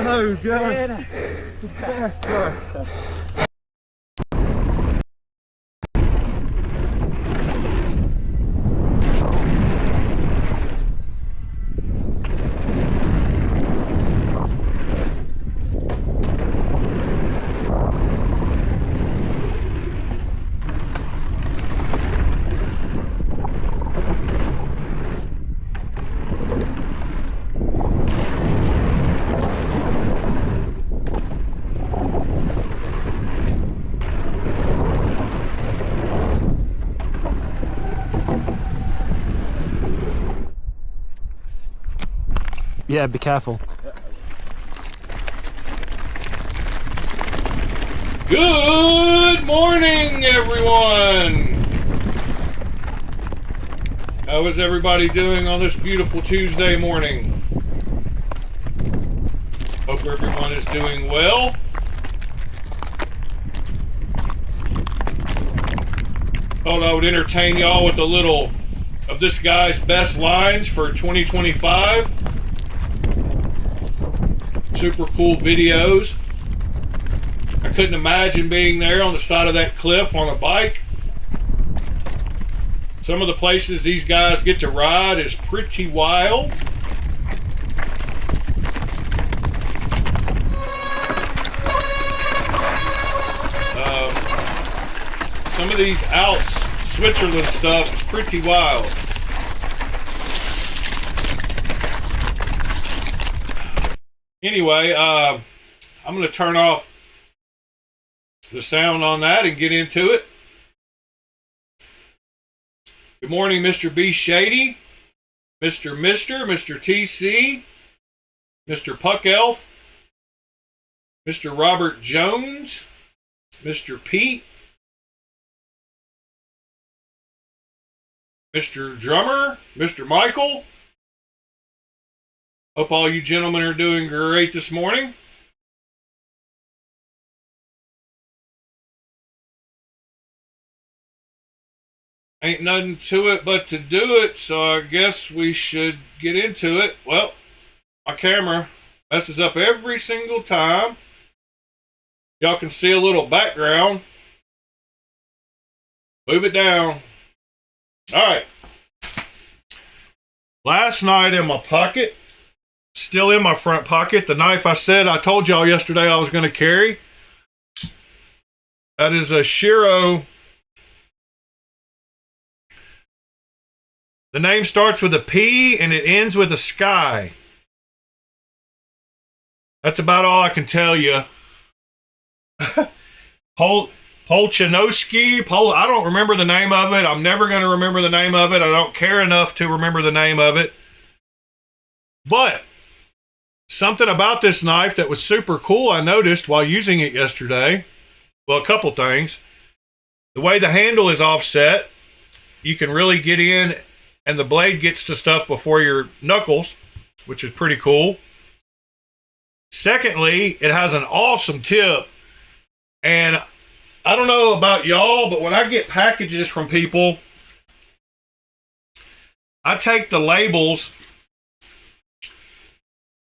so good. The best, bro. Yeah, be careful. Good morning, everyone. How is everybody doing on this beautiful Tuesday morning? Hope everyone is doing well. Thought I would entertain y'all with a little of this guy's best lines for 2025. Super cool videos. I couldn't imagine being there on the side of that cliff on a bike. Some of the places these guys get to ride is pretty wild. Some of these Alps, Switzerland stuff is pretty wild. Anyway, I'm going to turn off the sound on that and get into it. Good morning, Mr. B. Shady, Mr. TC, Mr. Puck Elf, Mr. Robert Jones, Mr. Pete, Mr. Drummer, Mr. Michael. Hope all you gentlemen are doing great this morning. Ain't nothing to it but to do it, so I guess we should get into it. Well, my camera messes up every single time. Y'all can see a little background. Move it down. All right. Last night in my pocket, still in my front pocket, the knife I told y'all yesterday I was going to carry. That is a Shiro. The name starts with a P and it ends with a sky. That's about all I can tell you. Polchanovsky. I don't remember the name of it. I'm never going to remember the name of it. I don't care enough to remember the name of it. But something about this knife that was super cool I noticed while using it yesterday. Well, a couple things. The way the handle is offset, you can really get in and the blade gets to stuff before your knuckles, which is pretty cool. Secondly, it has an awesome tip. And I don't know about y'all, but when I get packages from people, I take the labels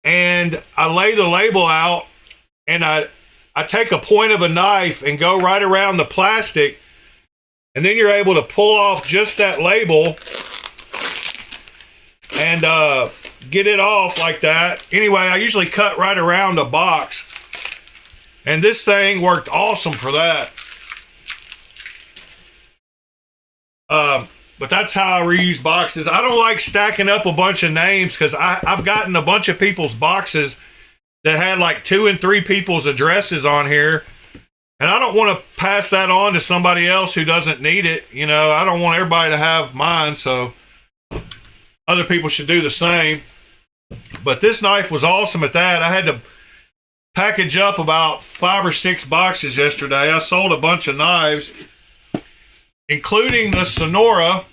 and I lay the label out and I take a point of a knife and go right around the plastic, and then you're able to pull off just that label and get it off like that. Anyway, I usually cut right around a box, and this thing worked awesome for that. But that's how I reuse boxes. I don't like stacking up a bunch of names because I've gotten a bunch of people's boxes that had like 2 and 3 people's addresses on here, and I don't want to pass that on to somebody else who doesn't need it. You know, I don't want everybody to have mine, so other people should do the same. But this knife was awesome at that. I had to package up about 5 or 6 boxes yesterday. I sold a bunch of knives, including the Sonora.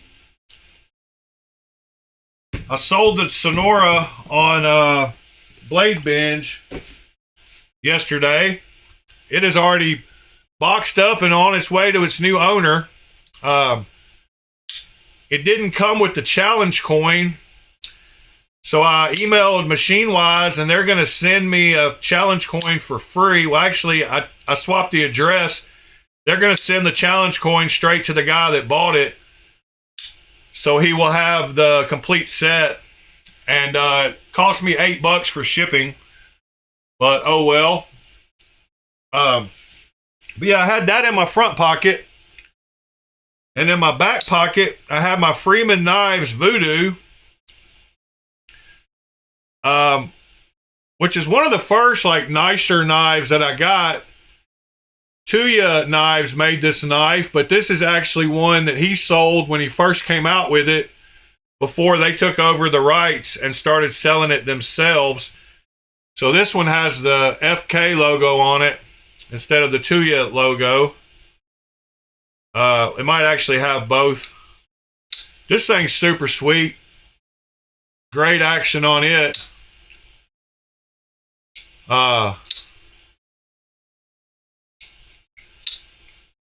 I sold the Sonora on Blade Binge yesterday. It is already boxed up and on its way to its new owner. It didn't come with the challenge coin, So I emailed MachineWise, and they're going to send me a challenge coin for free. Well, actually, I swapped the address. They're going to send the challenge coin straight to the guy that bought it. So he will have the complete set. And it cost me $8 for shipping. But oh well. But yeah, I had that in my front pocket. And in my back pocket, I have my Freeman Knives Voodoo. Which is one of the first like nicer knives that I got. Ketuo Knives made this knife, but this is actually one that he sold when he first came out with it, before they took over the rights and started selling it themselves. So this one has the FK logo on it instead of the Ketuo logo. It might actually have both. This thing's super sweet. Great action on it.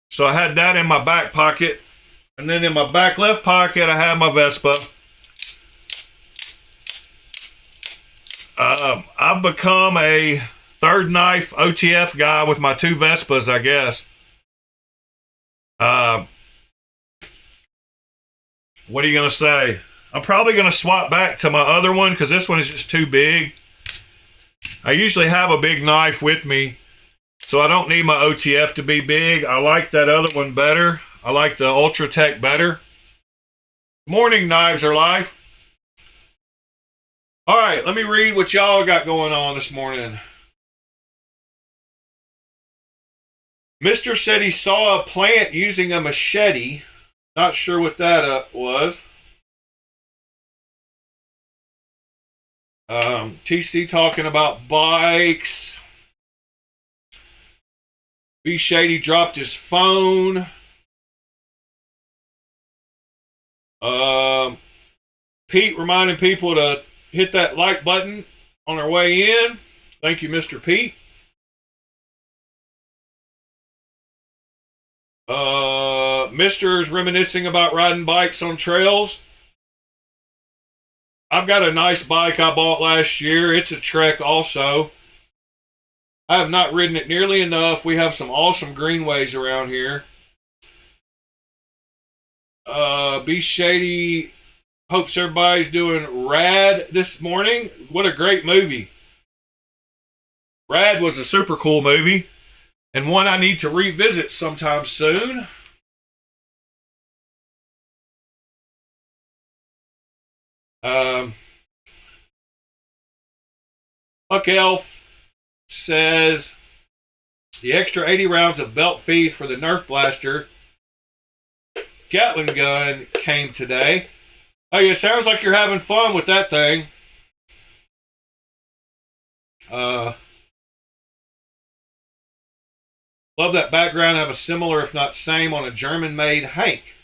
So I had that in my back pocket. And then in my back left pocket, I had my Vespa. I've become a third knife OTF guy with my two Vespas, I guess. What are you going to say? I'm probably going to swap back to my other one because this one is just too big. I usually have a big knife with me, so I don't need my OTF to be big. I like that other one better. I like the Ultra Tech better. Morning, Knives Are Life. All right, let me read what y'all got going on this morning. Mr. said he saw a plant using a machete. Not sure what that was. TC talking about bikes. B Shady dropped his phone. Pete reminding people to hit that like button on their way in. Thank you, Mr. Pete. Mister's reminiscing about riding bikes on trails. I've got a nice bike I bought last year. It's a Trek also. I have not ridden it nearly enough. We have some awesome greenways around here. Be Shady hopes everybody's doing rad this morning. What a great movie. Rad was a super cool movie, and one I need to revisit sometime soon. Buck Elf says the extra 80 rounds of belt feed for the Nerf blaster Gatling gun came today. Oh yeah, sounds like you're having fun with that thing. Love that background. I have a similar, if not same, on a German-made Hank.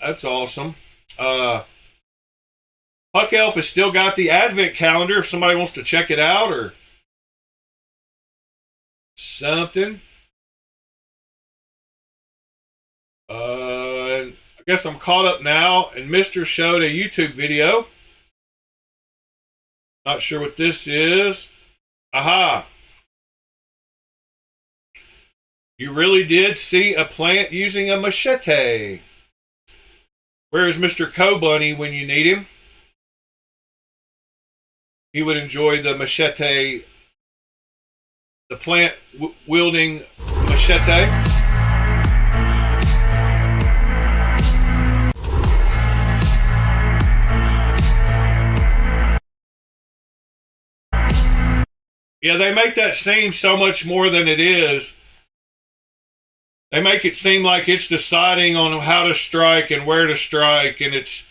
That's awesome. Huck Elf has still got the Advent calendar if somebody wants to check it out or something. I guess I'm caught up now, and Mr. showed a YouTube video. Not sure what this is. Aha. You really did see a plant using a machete. Where is Mr. Co-Bunny when you need him? He would enjoy the machete, the plant wielding machete. Yeah, they make that seem so much more than it is. They make it seem like it's deciding on how to strike and where to strike, and it's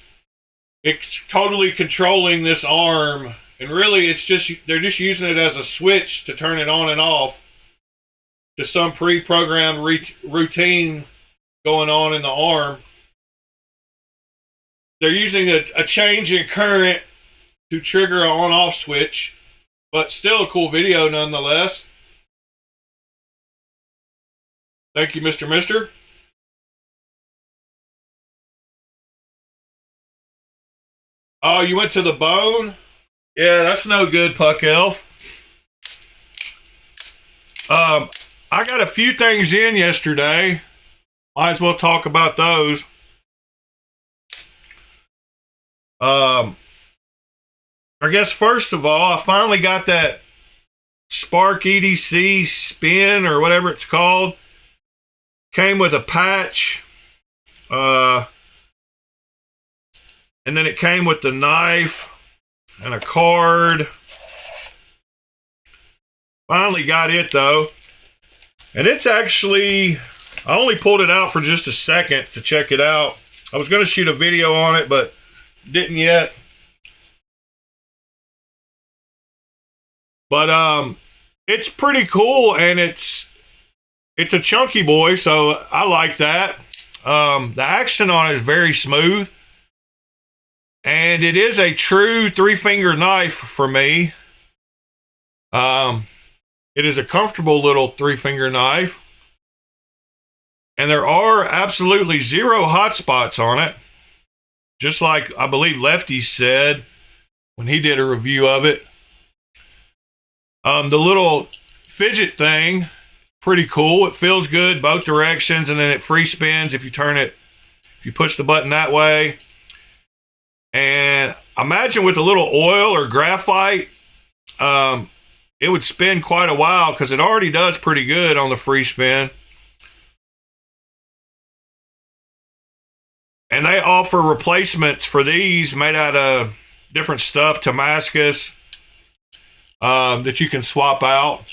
totally controlling this arm. And really, it's just they're just using it as a switch to turn it on and off to some pre-programmed routine going on in the arm. They're using a change in current to trigger an on-off switch, but still a cool video nonetheless. Thank you, Mr. Mister. Oh, you went to the bone? Yeah, that's no good, Puck Elf. I got a few things in yesterday. Might as well talk about those. I guess first of all, I finally got that Spark EDC spin or whatever it's called. Came with a patch. And then it came with the knife and a card. Finally got it though. And it's actually, I only pulled it out for just a second to check it out. I was going to shoot a video on it, but didn't yet. But it's pretty cool, and it's a chunky boy, so I like that. The action on it is very smooth, and it is a true 3-finger knife for me. It is a comfortable little 3-finger knife, and there are absolutely 0 hot spots on it, just like I believe Lefty said when he did a review of it. The little fidget thing, pretty cool. It feels good both directions, and then it free spins if you turn it, if you push the button that way. And imagine with a little oil or graphite, it would spin quite a while because it already does pretty good on the free spin. And they offer replacements for these made out of different stuff, Damascus, that you can swap out.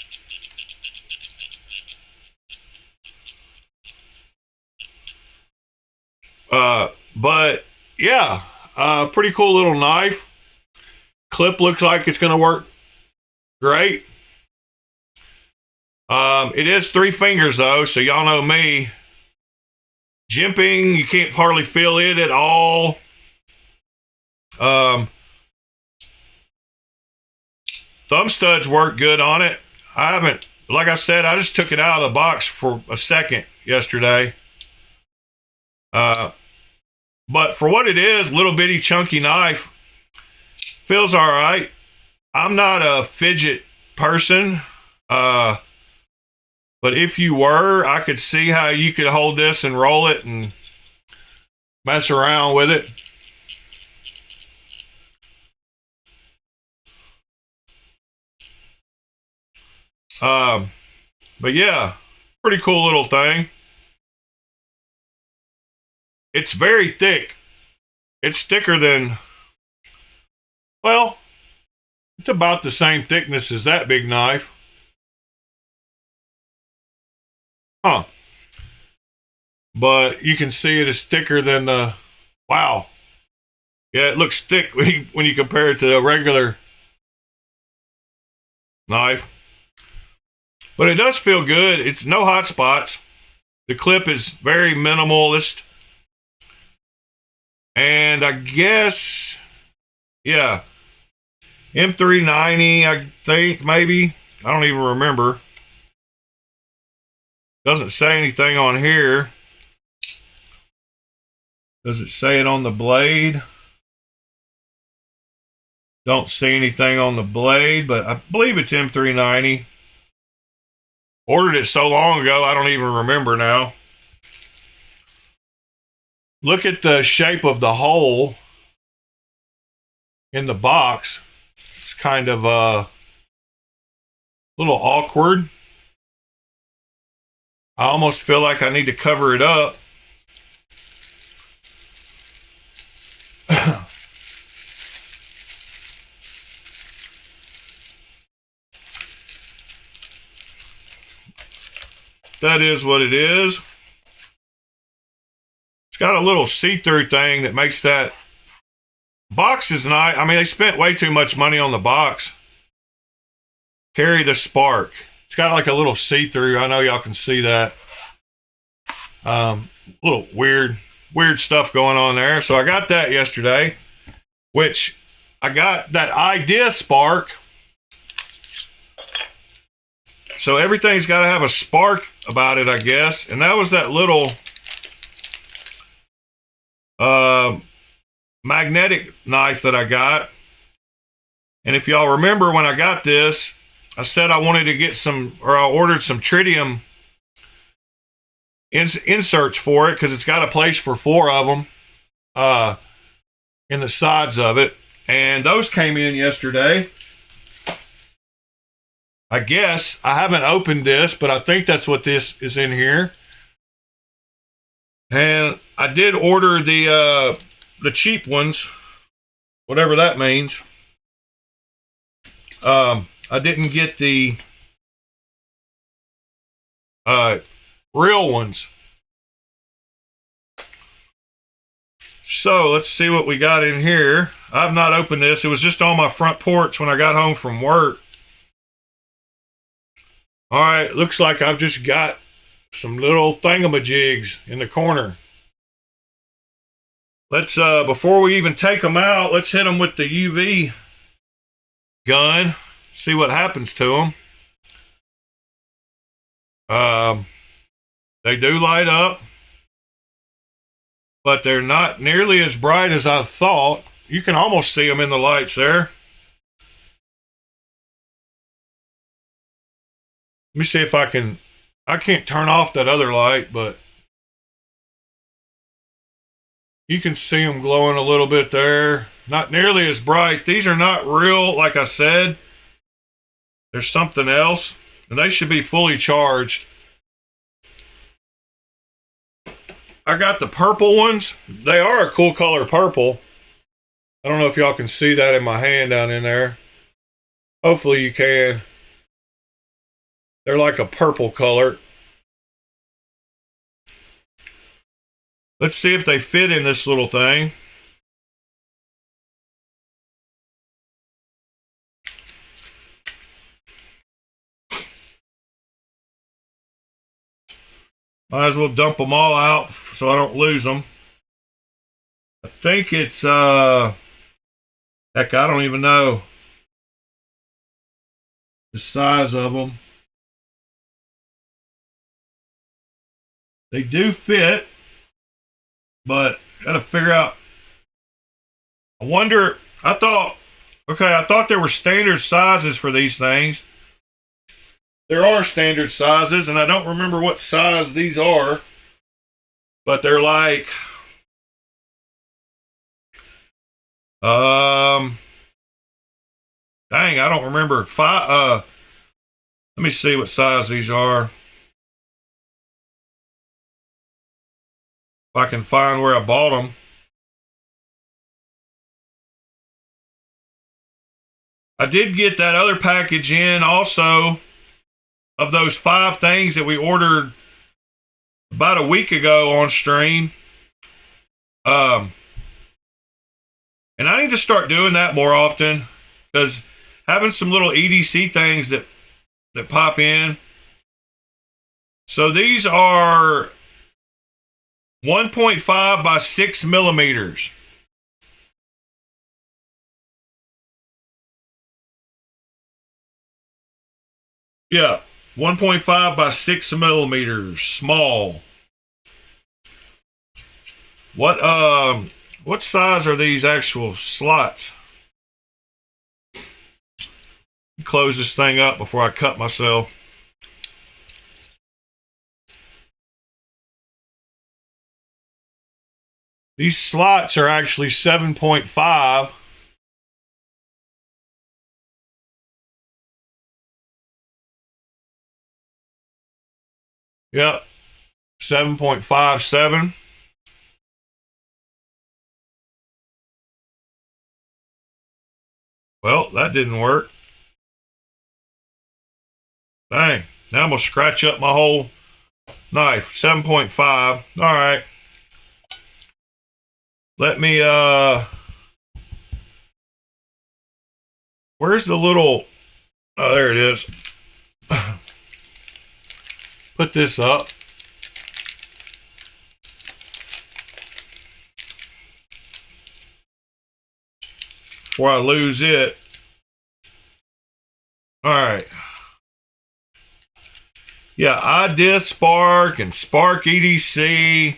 But yeah, pretty cool little knife. Clip looks like it's going to work great. It is 3 fingers though, so y'all know me. Jimping, you can't hardly feel it at all. Thumb studs work good on it. I haven't, like I said, I just took it out of the box for a second yesterday. But for what it is, little bitty chunky knife, feels all right. I'm not a fidget person, but if you were, I could see how you could hold this and roll it and mess around with it. But yeah, pretty cool little thing. It's very thick. It's thicker than, well, it's about the same thickness as that big knife. Huh. But you can see it is thicker than the, wow. Yeah, it looks thick when you compare it to a regular knife. But it does feel good. It's no hot spots. The clip is very minimalist. And I guess, yeah, M390, I think, maybe. I don't even remember. Doesn't say anything on here. Does it say it on the blade? Don't see anything on the blade, but I believe it's M390. Ordered it so long ago, I don't even remember now. Look at the shape of the hole in the box. It's kind of a little awkward. I almost feel like I need to cover it up. That is what it is. It's got a little see-through thing that makes that box is nice. I mean, they spent way too much money on the box. Carry the Spark. It's got like a little see-through. I know y'all can see that. Little weird stuff going on there. So I got that yesterday, which I got that Idea Spark. So everything's got to have a spark about it, I guess. And that was that little magnetic knife that I got. And if y'all remember when I got this, I said I wanted to get some, or I ordered some tritium inserts for it because it's got a place for 4 of them in the sides of it. And those came in yesterday. I guess I haven't opened this, but I think that's what this is in here. And I did order the cheap ones, whatever that means. I didn't get the real ones. So let's see what we got in here. I've not opened this. It was just on my front porch when I got home from work. All right, looks like I've just got some little thingamajigs in the corner. Let's, before we even take them out, let's hit them with the UV gun, see what happens to them. They do light up, but they're not nearly as bright as I thought. You can almost see them in the lights there. Let me see if I can't turn off that other light, but you can see them glowing a little bit there. Not nearly as bright. These are not real, like I said. There's something else, and they should be fully charged. I got the purple ones. They are a cool color purple. I don't know if y'all can see that in my hand down in there. Hopefully you can. They're like a purple color. Let's see if they fit in this little thing. Might as well dump them all out so I don't lose them. I think it's, heck, I don't even know the size of them. They do fit, but gotta figure out. I wonder, I thought there were standard sizes for these things. There are standard sizes, and I don't remember what size these are, but they're like, dang, I don't remember. Let me see what size these are. If I can find where I bought them. I did get that other package in also of those 5 things that we ordered about a week ago on stream. And I need to start doing that more often because having some little EDC things that pop in. So these are 1.5 by 6 millimeters. Yeah, 1.5 by 6 millimeters, small. What size are these actual slots? Close this thing up before I cut myself. These slots are actually 7.5. Yep, 7.57. Well, that didn't work. Dang, now I'm gonna scratch up my whole knife. 7.5. All right. Let me, where's the little, oh, there it is. Put this up. Before I lose it. All right. Yeah, iDisc Spark and Spark EDC.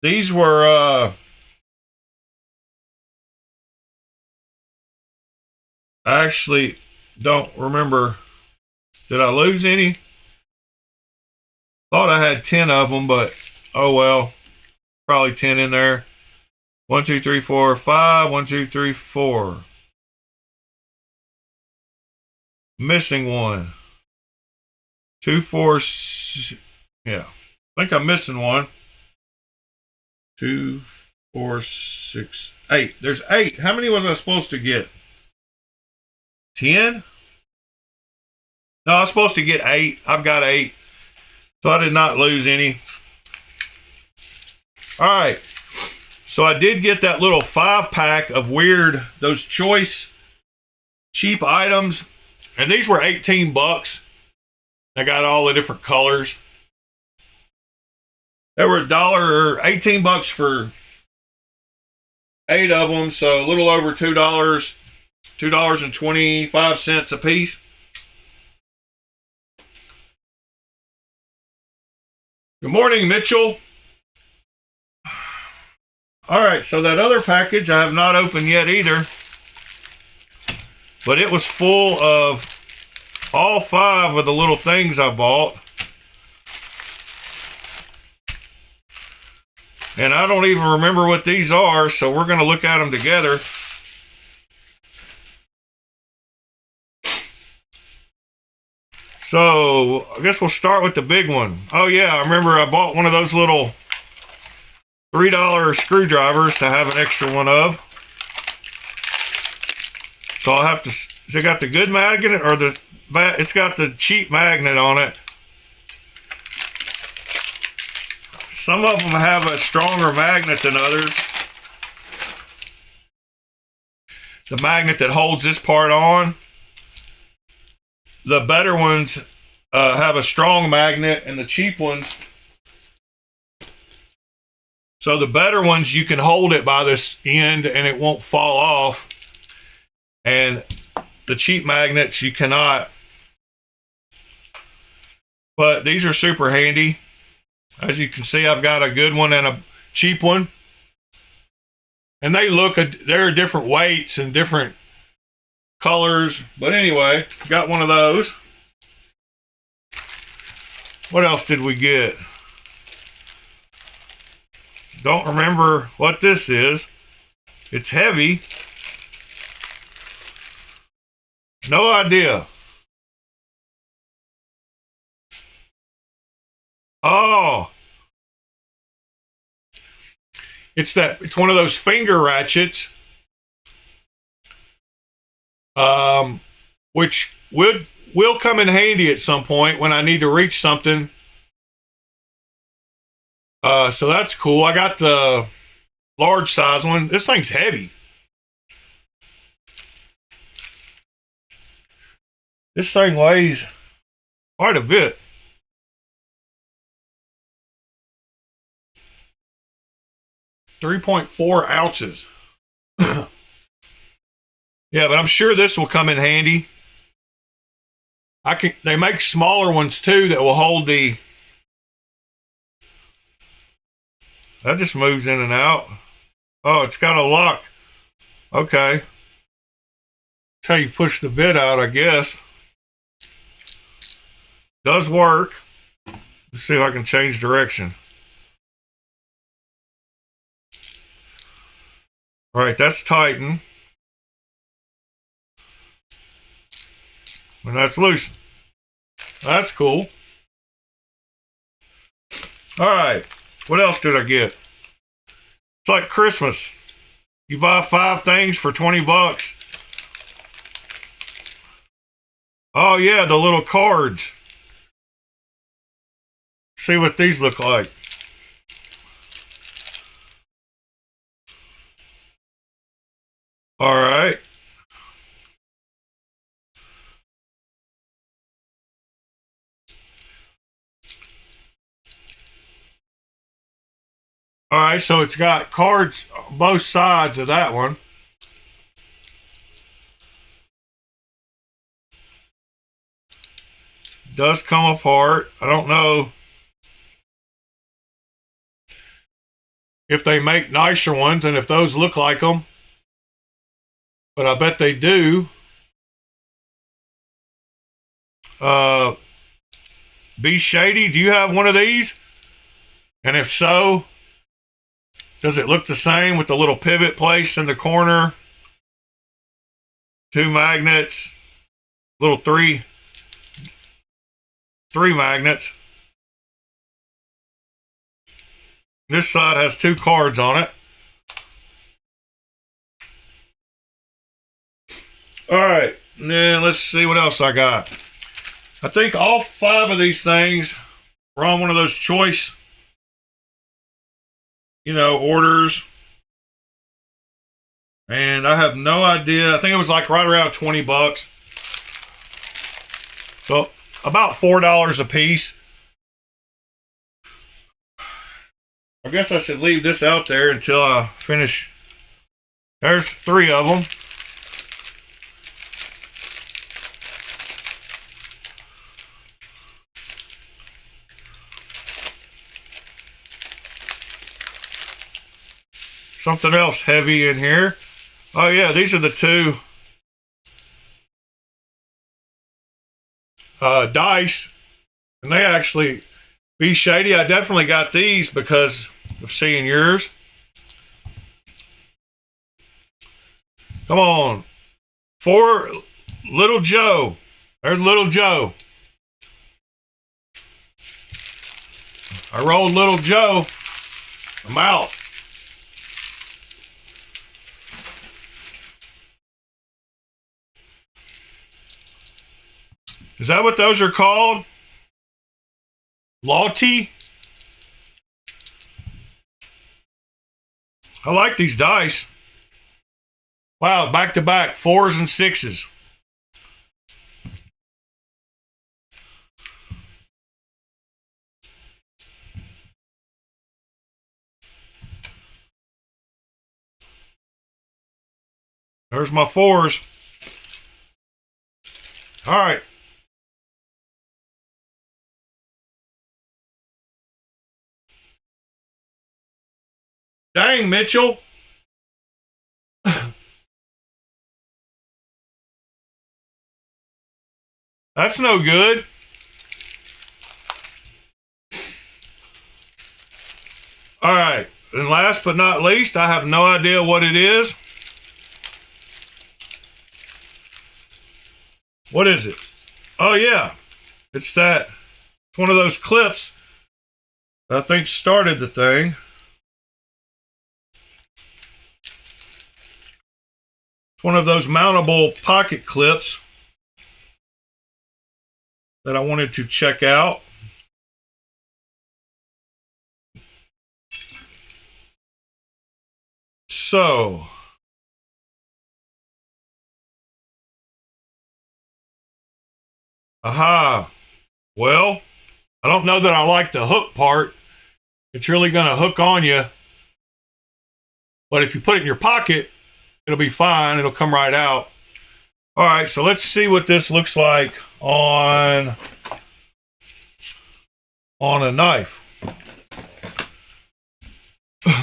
These were I actually don't remember. Did I lose any? Thought I had 10 of them, but oh well. Probably 10 in there. 1, 2, 3, 4, 5. 1, 2, 3, 4. Missing one. 2, 4, yeah. I think I'm missing one. 2, 4, 6, 8. There's 8. How many was I supposed to get? 10? No, I was supposed to get 8. I've got 8. So I did not lose any. All right. So I did get that little 5-pack of those choice cheap items. And these were $18. I got all the different colors. They were $18 for 8 of them. So a little over $2, $2.25 a piece. Good morning, Mitchell. All right, so that other package I have not opened yet either, but it was full of all 5 of the little things I bought. And I don't even remember what these are, so we're going to look at them together. So I guess we'll start with the big one. Oh yeah, I remember I bought one of those little $3 screwdrivers to have an extra one of. So I'll have to, has it got the good magnet or it's got the cheap magnet on it. Some of them have a stronger magnet than others. The magnet that holds this part on. The better ones have a strong magnet, and the cheap ones. So the better ones, you can hold it by this end and it won't fall off. And the cheap magnets, you cannot. But these are super handy. As you can see, I've got a good one and a cheap one. And they're different weights and different colors. But anyway, got one of those. What else did we get? Don't remember what this is. It's heavy. No idea. Oh. It's one of those finger ratchets. Which will come in handy at some point when I need to reach something. So that's cool. I got the large size one. This thing's heavy. This thing weighs quite a bit. .4 ounces. Yeah, but I'm sure this will come in handy. They make smaller ones too that will hold the. That just moves in and out. Oh, it's got a lock. Okay. That's how you push the bit out, I guess. Does work. Let's see if I can change direction. All right, that's tightened. And that's loose. That's cool. All right. What else did I get? It's like Christmas. You buy 5 things for $20. Oh yeah, the little cards. See what these look like. All right. All right, so it's got cards on both sides of that one. Does come apart. I don't know. if they make nicer ones and if those look like them. But I bet they do. Be Shady, do you have one of these? And if so, does it look the same with the little pivot place in the corner? 2 magnets, little three magnets. This side has 2 cards on it. All right, and then let's see what else I got. I think all 5 of these things were on one of those choice, orders. And I have no idea. I think it was like right around $20. So about $4 a piece. I guess I should leave this out there until I finish. There's 3 of them. Something else heavy in here. Oh yeah, these are the 2 dice. And they actually, Be Shady, I definitely got these because of seeing yours. Come on. For Little Joe. There's Little Joe. I rolled Little Joe. I'm out. Is that what those are called? Lottie? I like these dice. Wow, back to back, 4s and 6s. There's my 4s. All right. Dang, Mitchell. That's no good. All right. And last but not least, I have no idea what it is. What is it? Oh, yeah. It's one of those clips that I think started the thing. It's one of those mountable pocket clips that I wanted to check out. So, aha. Well, I don't know that I like the hook part. It's really going to hook on you. But if you put it in your pocket, it'll be fine. It'll come right out. All right, so let's see what this looks like on a knife.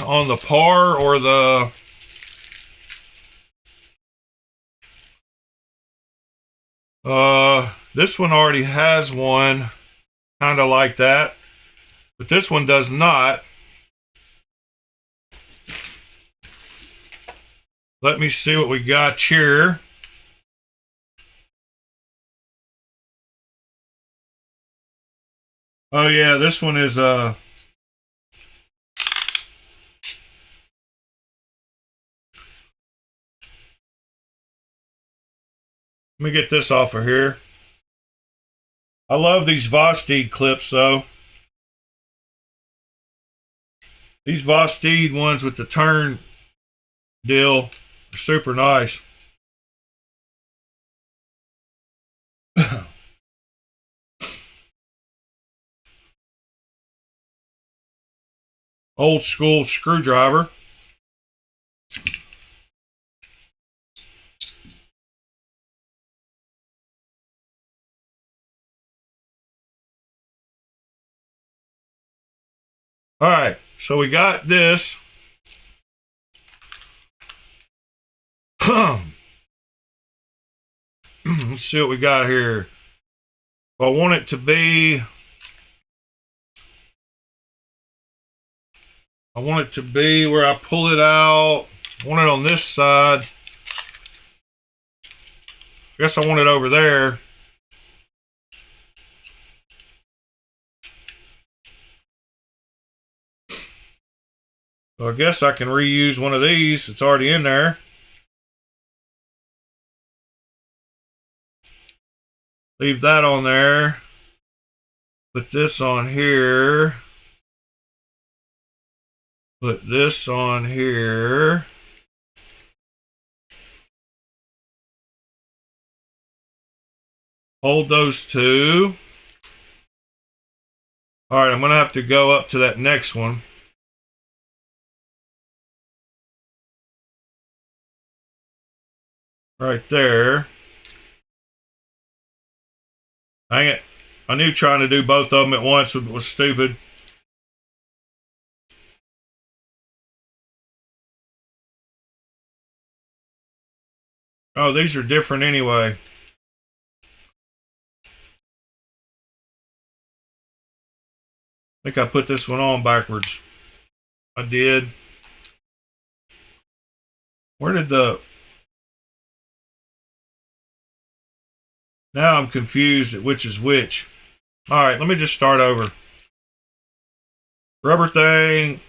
On the par or the... this one already has one kind of like that, but this one does not. Let me see what we got here. Oh yeah, this one is let me get this off of here. I love these Vosteed clips though. These Vosteed ones with the turn deal are super nice. Old school screwdriver. All right, so we got this. Let's see what we got here. I want it to be. I want it to be where I pull it out. I want it on this side. I guess I want it over there. So I guess I can reuse one of these. It's already in there. Leave that on there. Put this on here. Put this on here. Hold those two. All right, I'm going to have to go up to that next one. Right there. Dang it. I knew trying to do both of them at once was stupid. Oh, these are different anyway. I think I put this one on backwards. I did. Where did the... Now I'm confused at which is which. Alright, let me just start over. Rubber thing.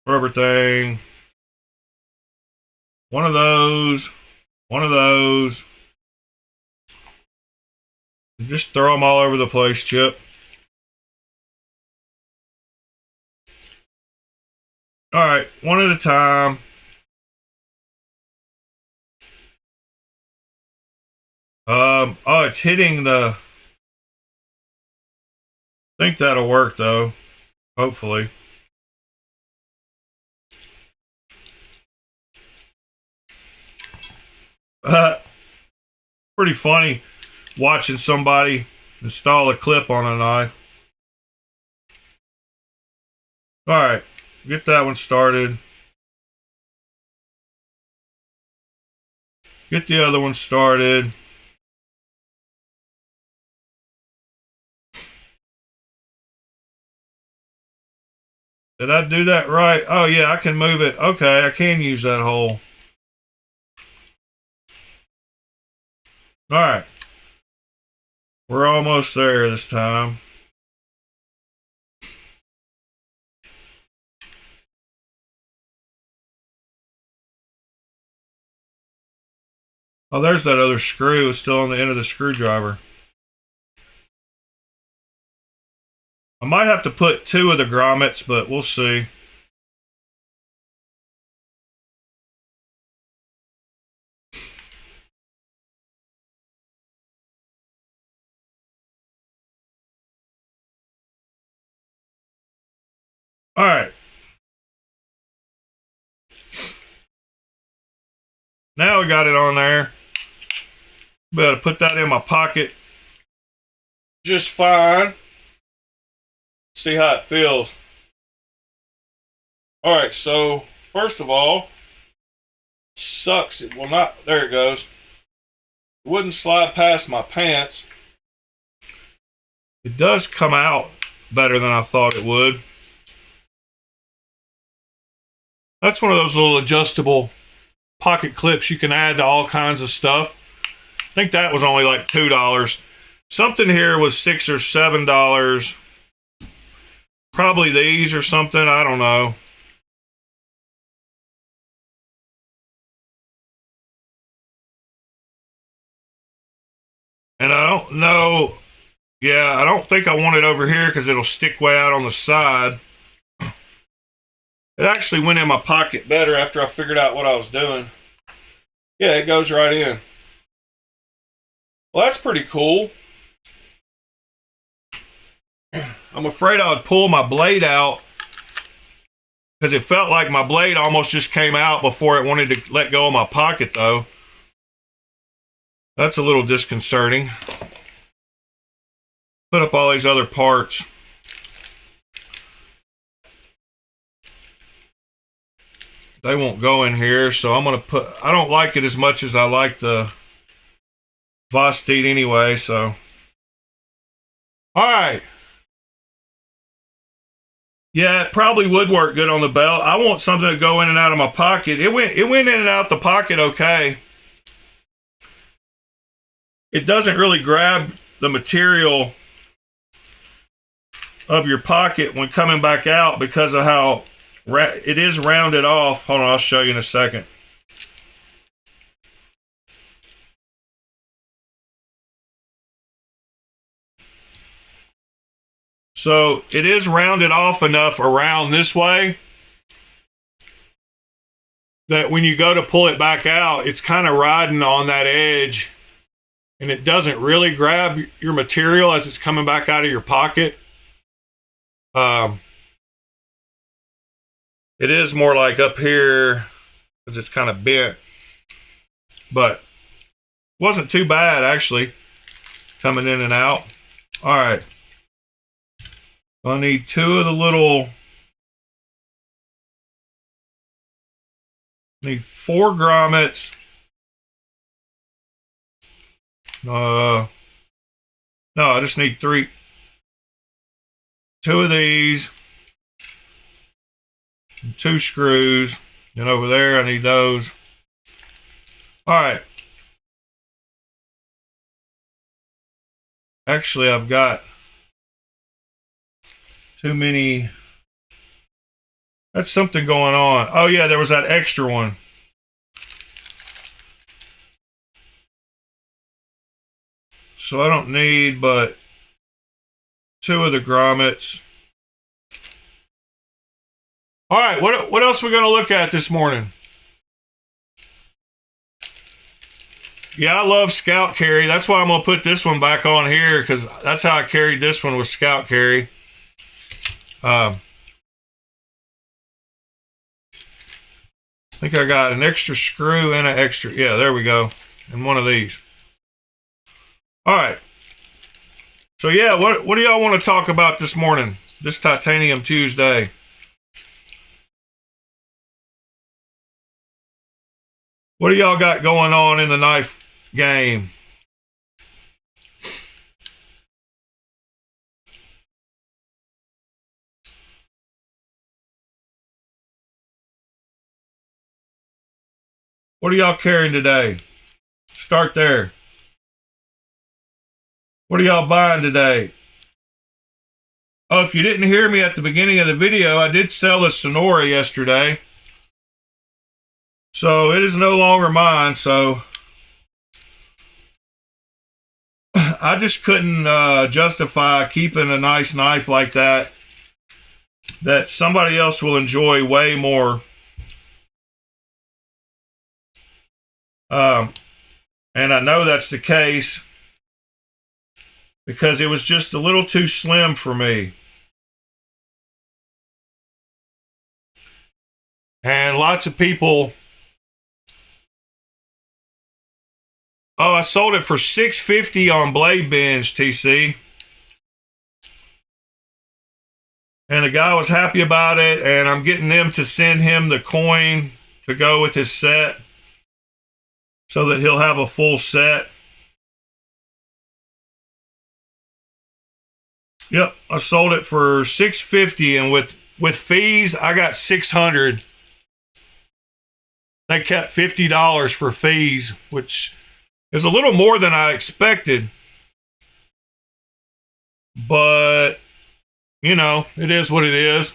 Rubber thing. One of those. One of those. Just throw them all over the place, Chip. Alright, one at a time. Oh, it's hitting the... I think that'll work, though. Hopefully. Pretty funny watching somebody install a clip on a knife. Alright, get that one started. Get the other one started. Did I do that right? Oh yeah, I can move it. Okay, I can use that hole. Alright. We're almost there this time. Oh, there's that other screw. It's still on the end of the screwdriver. I might have to put two of the grommets, but we'll see. All right. Now we got it on there. Better put that in my pocket just fine. See how it feels. All right, so first of all, sucks. It will not. There it goes. It wouldn't slide past my pants. It does come out better than I thought it would. That's one of those little adjustable pocket clips you can add to all kinds of stuff. I think that was only like $2. Something here was $6 or $7. Probably these or something. I don't know. And I don't know. Yeah, I don't think I want it over here because it'll stick way out on the side. It actually went in my pocket better after I figured out what I was doing. Yeah, it goes right in. Well, that's pretty cool. I'm afraid I would pull my blade out because it felt like my blade almost just came out before it wanted to let go of my pocket, though. That's a little disconcerting. Put up all these other parts. they won't go in here, so I'm gonna put, I don't like it as much as I like the Vosteed anyway, so. Alright. Yeah, it probably would work good on the belt. I want something to go in and out of my pocket. It went in and out the pocket okay. It doesn't really grab the material of your pocket when coming back out because of how it is rounded off. Hold on, I'll show you in a second. So it is rounded off enough around this way that when you go to pull it back out, it's kind of riding on that edge and it doesn't really grab your material as it's coming back out of your pocket. It is more like up here because it's kind of bent, but wasn't too bad actually coming in and out. All right. I need two of the little, need 4 grommets. No, I just need 3. 2 of these, and 2 screws, and over there I need those. All right. Actually, I've got too many. That's something going on. Oh yeah, there was that extra one. So I don't need but 2 of the grommets. All right, what else are we going to look at this morning? Yeah, I love scout carry. That's why I'm going to put this one back on here because that's how I carried this one with scout carry. I think I got an extra screw and an extra, yeah, there we go, and one of these. All right. So yeah, what do y'all want to talk about this morning? This Titanium Tuesday. What do y'all got going on in the knife game? What are y'all carrying today? Start there. What are y'all buying today? Oh, if you didn't hear me at the beginning of the video, I did sell a Sonora yesterday. So it is no longer mine, so I just couldn't justify keeping a nice knife like that somebody else will enjoy way more. And I know that's the case because it was just a little too slim for me. And lots of people, oh, I sold it for $650 on Blade Binge, TC. And the guy was happy about it, and I'm getting them to send him the coin to go with his set so that he'll have a full set. Yep, I sold it for $650, and with fees, I got $600. They kept $50 for fees, which is a little more than I expected. But, you know, it is what it is.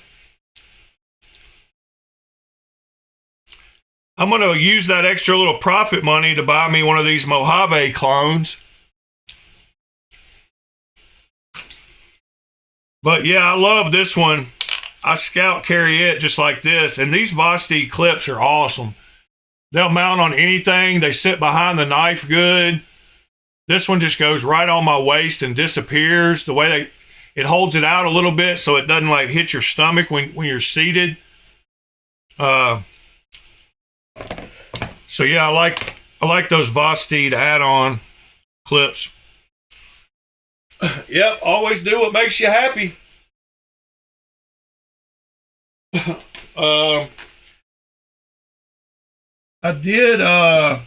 I'm going to use that extra little profit money to buy me one of these Mojave clones. But yeah, I love this one. I scout carry it just like this. And these Vosteed clips are awesome. They'll mount on anything. They sit behind the knife good. This one just goes right on my waist and disappears. The way it holds it out a little bit so it doesn't like hit your stomach when you're seated. So yeah, I like those Vosteed add-on clips. Yep, always do what makes you happy. I did order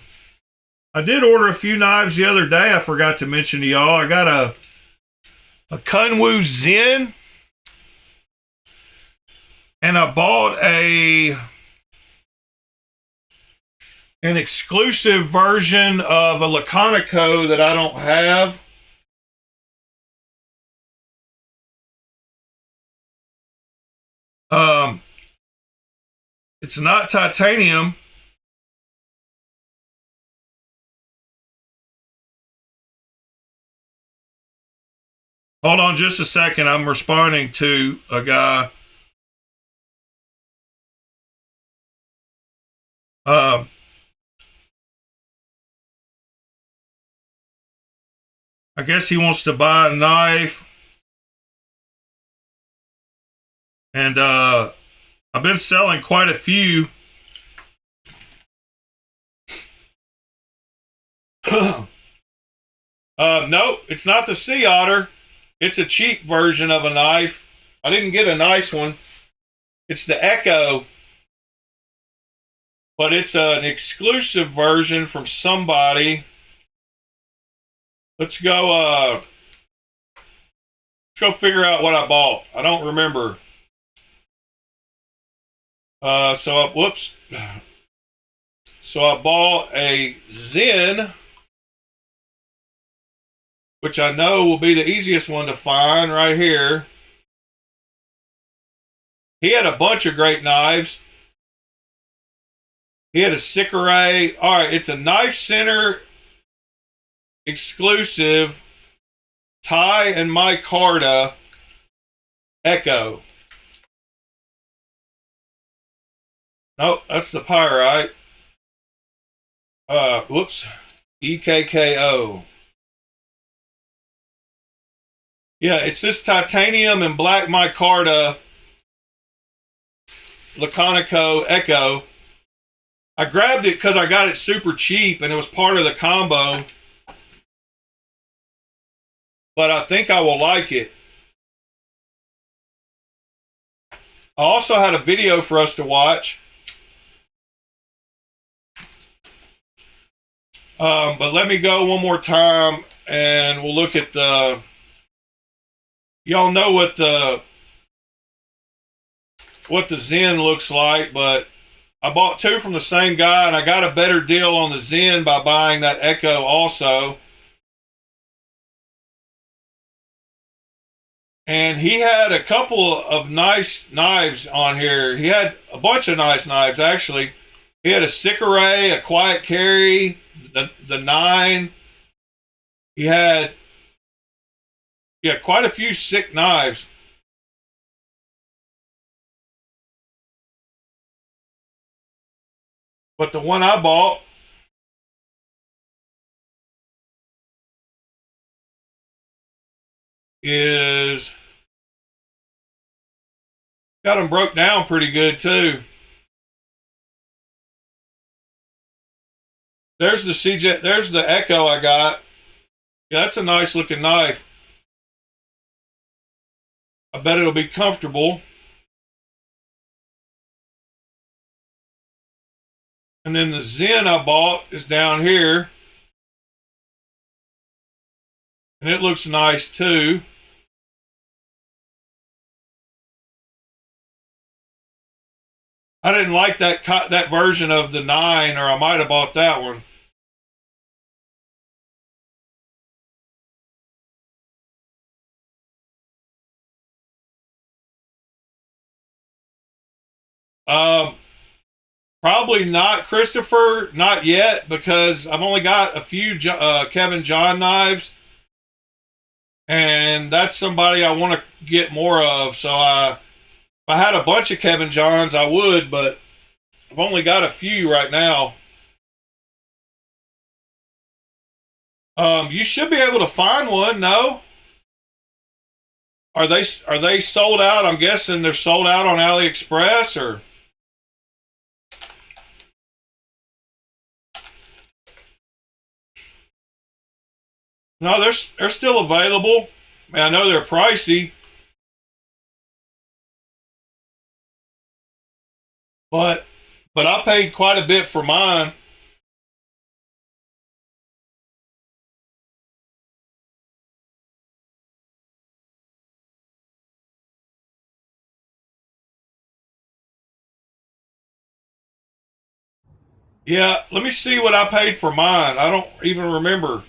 a few knives the other day. I forgot to mention to y'all. I got a Kunwu Zen, and I bought an exclusive version of a Laconico that I don't have. It's not titanium. Hold on just a second. I'm responding to a guy. I guess he wants to buy a knife. And I've been selling quite a few. Nope, it's not the Sea Otter. It's a cheap version of a knife. I didn't get a nice one. It's the Echo. But it's an exclusive version from somebody. Let's go figure out what I bought. I don't remember. So I bought a Zen, which I know will be the easiest one to find right here. He had a bunch of great knives. He had a Sicaray. All right, it's a Knife Center exclusive Ty and micarta Echo. Nope, that's the Pyrite. Whoops. EKKO. Yeah, it's this titanium and black micarta Laconico Echo. I grabbed it because I got it super cheap and it was part of the combo. But I think I will like it. I also had a video for us to watch. But let me go one more time and we'll look at the... Y'all know what the Zen looks like, but I bought two from the same guy and I got a better deal on the Zen by buying that Echo also. And he had a couple of nice knives on here. He had a bunch of nice knives, actually. He had a Sicaray, a Quiet Carry, the 9. He had, yeah, quite a few sick knives. But the one I bought is got them broke down pretty good too. There's the CJ, there's the Echo I got. Yeah, that's a nice looking knife. I bet it'll be comfortable. And then the Zen I bought is down here. And it looks nice too. I didn't like that version of the 9, or I might have bought that one. Probably not, Christopher, not yet, because I've only got a few Kevin John knives, and that's somebody I want to get more of. So if I had a bunch of Kevin Johns, I would, but I've only got a few right now. You should be able to find one. No? Are they sold out? I'm guessing they're sold out on AliExpress, or... No, they're still available. I mean, I know they're pricey, but but I paid quite a bit for mine. Yeah, let me see what I paid for mine. I don't even remember.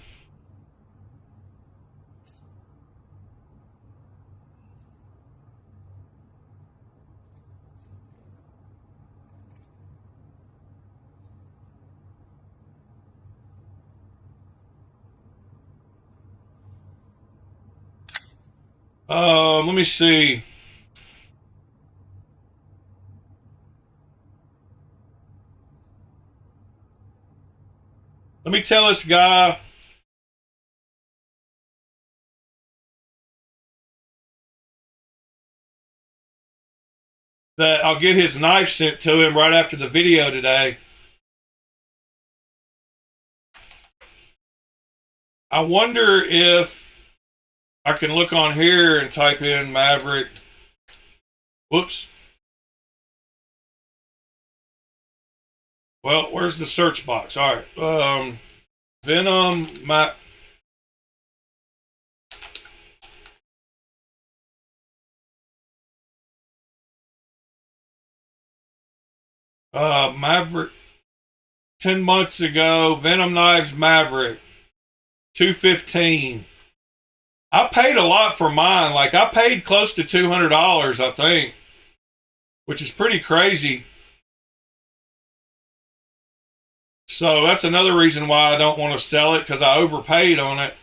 Let me see. Let me tell this guy that I'll get his knife sent to him right after the video today. I wonder if I can look on here and type in Maverick. Whoops. Well, where's the search box? All right. Venom, Maverick. 10 months ago, Venom Knives Maverick. $215. I paid a lot for mine. Like, I paid close to $200, I think, which is pretty crazy. So that's another reason why I don't want to sell it, because I overpaid on it.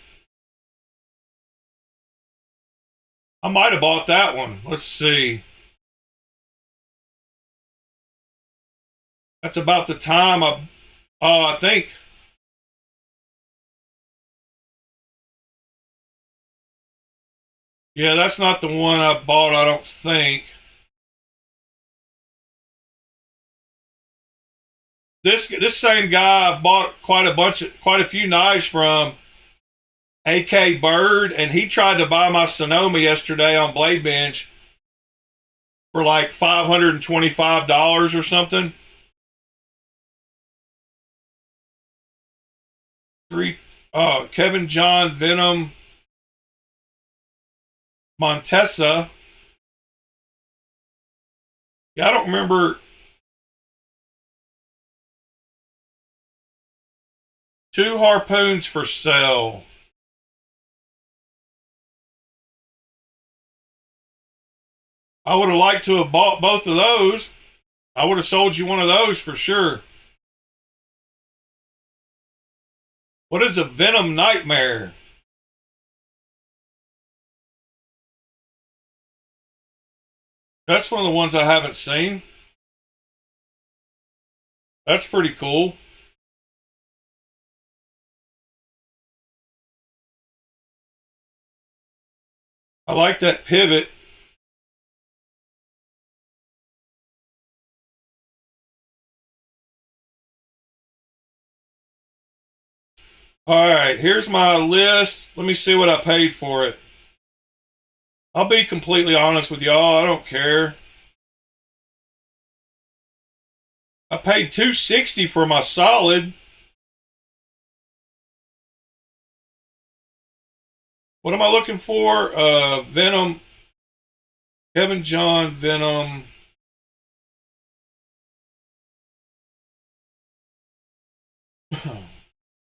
I might have bought that one. Let's see. That's about the time I think. Yeah, that's not the one I bought, I don't think. This same guy I've bought quite a few knives from, AK Bird, and he tried to buy my Sonoma yesterday on Blade Bench for like $525 or something. Kevin John Venom Montesa. Yeah, I don't remember. 2 harpoons for sale. I would have liked to have bought both of those. I would have sold you one of those for sure. What is a Venom Nightmare? That's one of the ones I haven't seen. That's pretty cool. I like that pivot. All right, here's my list. Let me see what I paid for it. I'll be completely honest with y'all. I don't care. I paid $260 for my solid. What am I looking for? Venom. Kevin John Venom.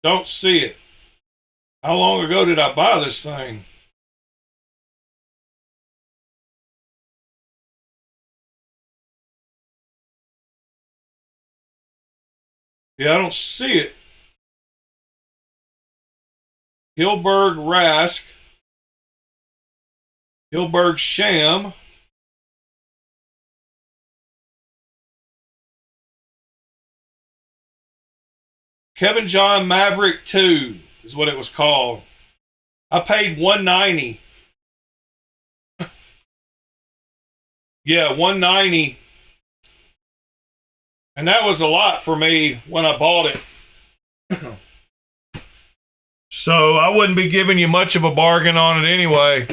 Don't see it. How long ago did I buy this thing? Yeah, I don't see it. Hilberg Rask. Hilberg Sham. Kevin John Maverick 2 is what it was called. I paid $190. Yeah, $190. And that was a lot for me when I bought it. So I wouldn't be giving you much of a bargain on it anyway.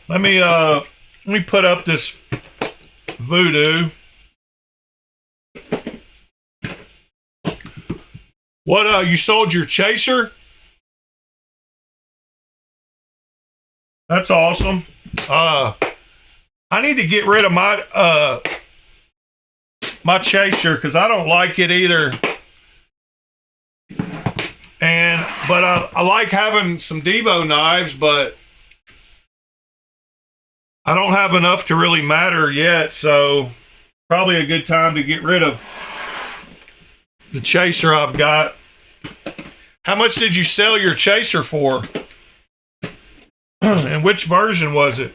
Let me put up this Voodoo. What, you sold your chaser? That's awesome. I need to get rid of my my chaser because I don't like it either. But I like having some Devo knives, but I don't have enough to really matter yet, so probably a good time to get rid of the chaser I've got. How much did you sell your chaser for? And which version was it?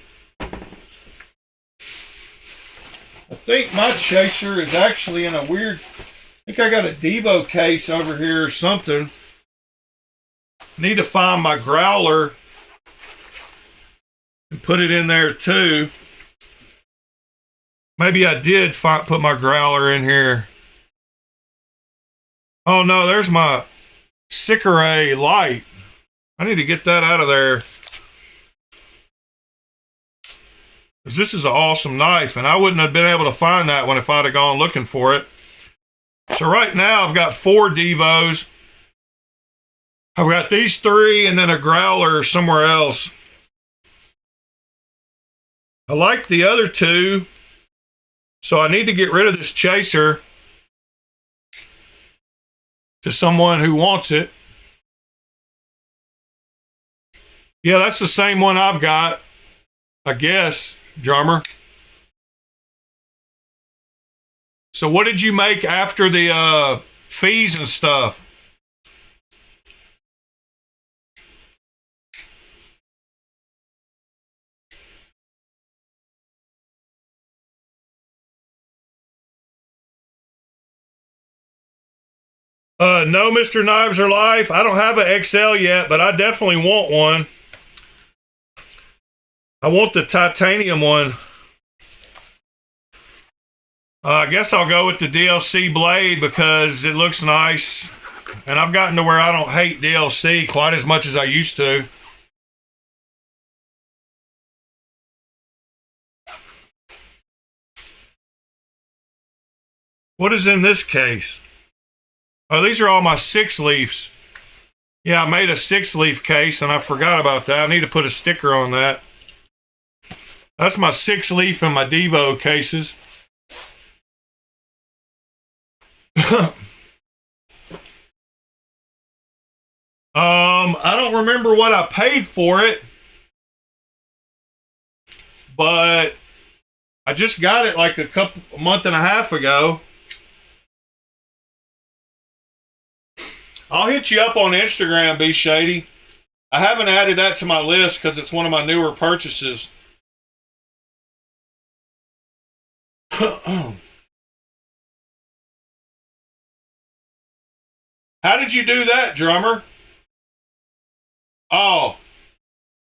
I think my chaser is actually in a weird... I think I got a Devo case over here or something. Need to find my growler and put it in there too. Maybe I did put my growler in here. Oh no, there's my Sicaray light. I need to get that out of there. This is an awesome knife, and I wouldn't have been able to find that one if I'd have gone looking for it. So right now I've got 4 Devos. I've got these 3 and then a growler somewhere else. I like the other 2, so I need to get rid of this chaser to someone who wants it. Yeah, that's the same one I've got, I guess, drummer. So what did you make after the fees and stuff? No, Mr. Knives are Life. I don't have an XL yet, but I definitely want one. I want the titanium one. I guess I'll go with the DLC blade because it looks nice. And I've gotten to where I don't hate DLC quite as much as I used to. What is in this case? Oh, these are all my 6-leafs. Yeah, I made a 6-leaf case and I forgot about that. I need to put a sticker on that. That's my 6-leaf and my Devo cases. I don't remember what I paid for it, but I just got it like a month and a half ago. I'll hit you up on Instagram, B Shady. I haven't added that to my list because it's one of my newer purchases. How did you do that, drummer? Oh,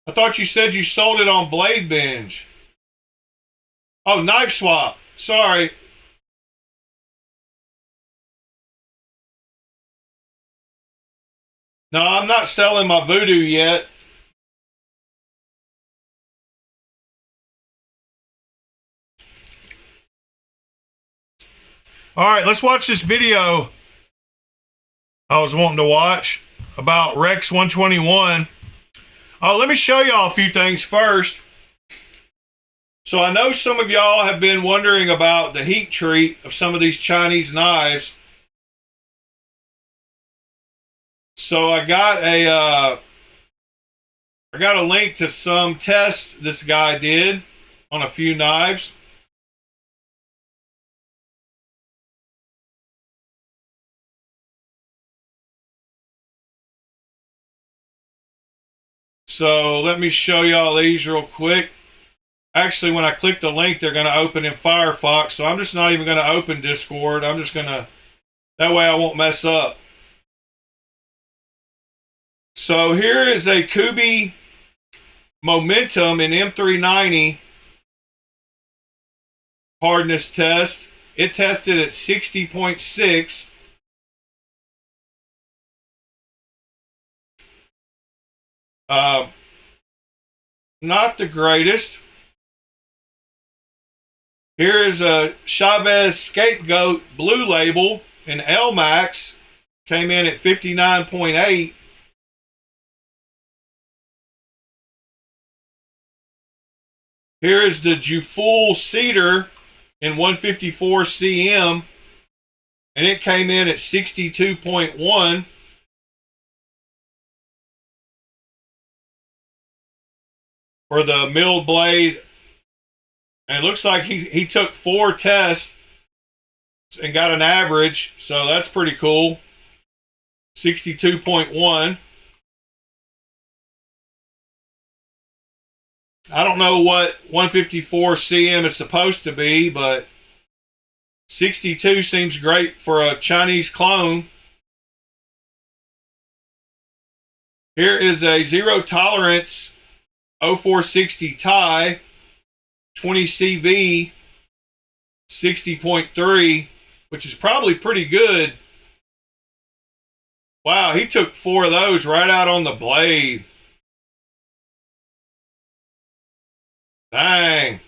I thought you said you sold it on Blade Binge. Oh, Knife Swap. Sorry. No, I'm not selling my Voodoo yet. All right, let's watch this video I was wanting to watch about Rex 121. Oh, let me show y'all a few things first. So I know some of y'all have been wondering about the heat treat of some of these Chinese knives. So I got a link to some tests this guy did on a few knives. So let me show y'all these real quick. Actually, when I click the link, they're going to open in Firefox. So I'm just not even going to open Discord. I'm just going to, that way I won't mess up. So here is a Kubey Momentum in M390 hardness test. It tested at 60.6. Not the greatest. Here is a Chavez Scapegoat Blue Label in L-Max. Came in at 59.8. Here is the Juful Cedar in 154 cm. And it came in at 62.1. For the milled blade. And it looks like he took 4 tests and got an average, so that's pretty cool. 62.1. I don't know what 154 cm is supposed to be, but 62 seems great for a Chinese clone. Here is a zero tolerance 0460 tie. 20 CV, 60.3, which is probably pretty good. Wow, he took 4 of those right out on the blade. Dang.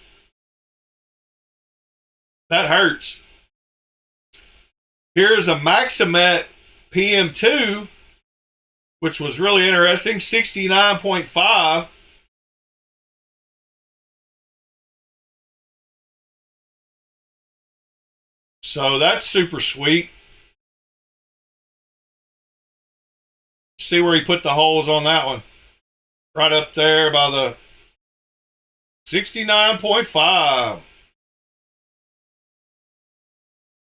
That hurts. Here's a Maximet PM2, which was really interesting, 69.5. So that's super sweet. See where he put the holes on that one. Right up there by the 69.5.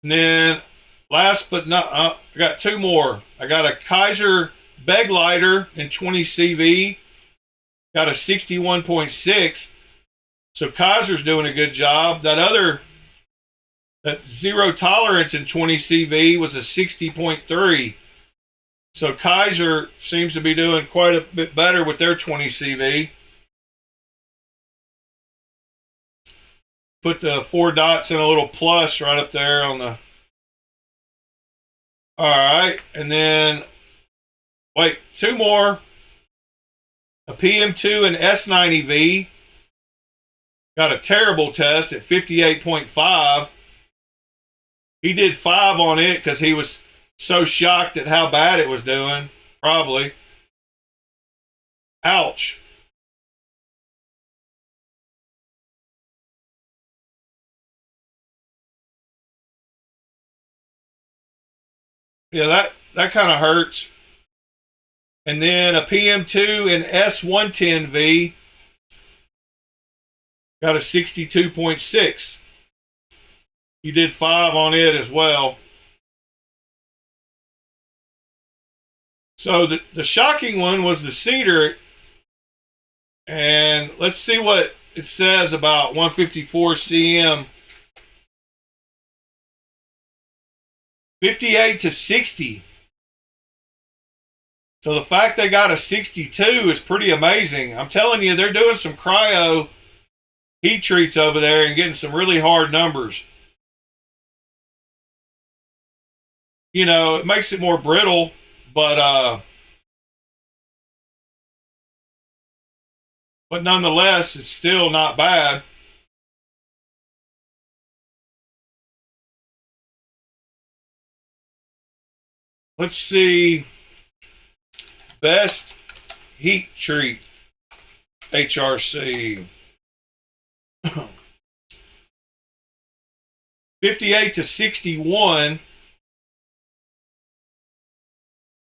And then last but not, I got 2 more. I got a Kaiser Beg Lighter in 20 CV. Got a 61.6. So Kaiser's doing a good job. That zero tolerance in 20 CV was a 60.3. So Kaiser seems to be doing quite a bit better with their 20 CV. Put the 4 dots in a little plus right up there on the... Alright, and then... Wait, 2 more. A PM2 and S90V. Got a terrible test at 58.5. He did 5 on it because he was so shocked at how bad it was doing. Probably. Ouch. Yeah, that kind of hurts. And then a PM2 and S110V. Got a 62.6. You did 5 on it as well. So the shocking one was the cedar. And let's see what it says about 154 cm. 58 to 60. So the fact they got a 62 is pretty amazing. I'm telling you, they're doing some cryo heat treats over there and getting some really hard numbers. You know, it makes it more brittle, but nonetheless, it's still not bad. Let's see. Best heat treat, HRC. 58 to 61.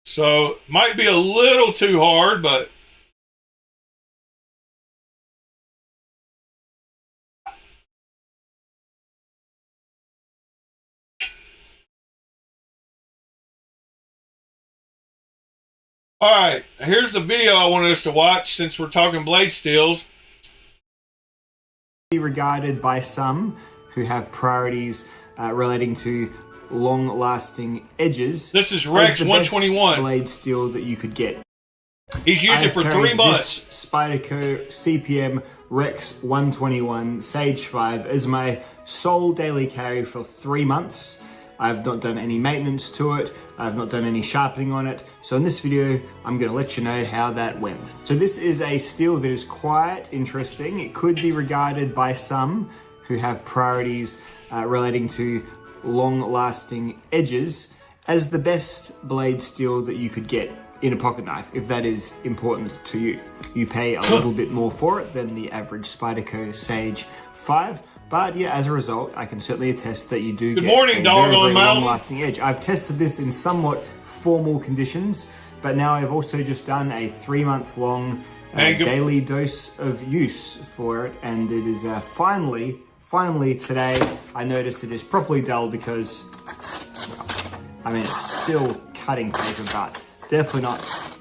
So might be a little too hard, but all right, here's the video I wanted us to watch since we're talking blade steels. Regarded by some who have priorities relating to long-lasting edges. This is Rex 121 blade steel that you could get. He's used it for 3 months. Spyderco CPM Rex 121 Sage 5 is my sole daily carry for 3 months. I've not done any maintenance to it. I've not done any sharpening on it. So in this video, I'm going to let you know how that went. So this is a steel that is quite interesting. It could be regarded by some who have priorities relating to long-lasting edges as the best blade steel that you could get in a pocket knife, if that is important to you. You pay a little bit more for it than the average Spyderco Sage 5, but yeah, as a result, I can certainly attest that you do get a very long-lasting edge. I've tested this in somewhat formal conditions, but now I've also just done a 3-month-long daily dose of use for it, and it is finally today I noticed it is properly dull because, well, I mean, it's still cutting paper, but definitely not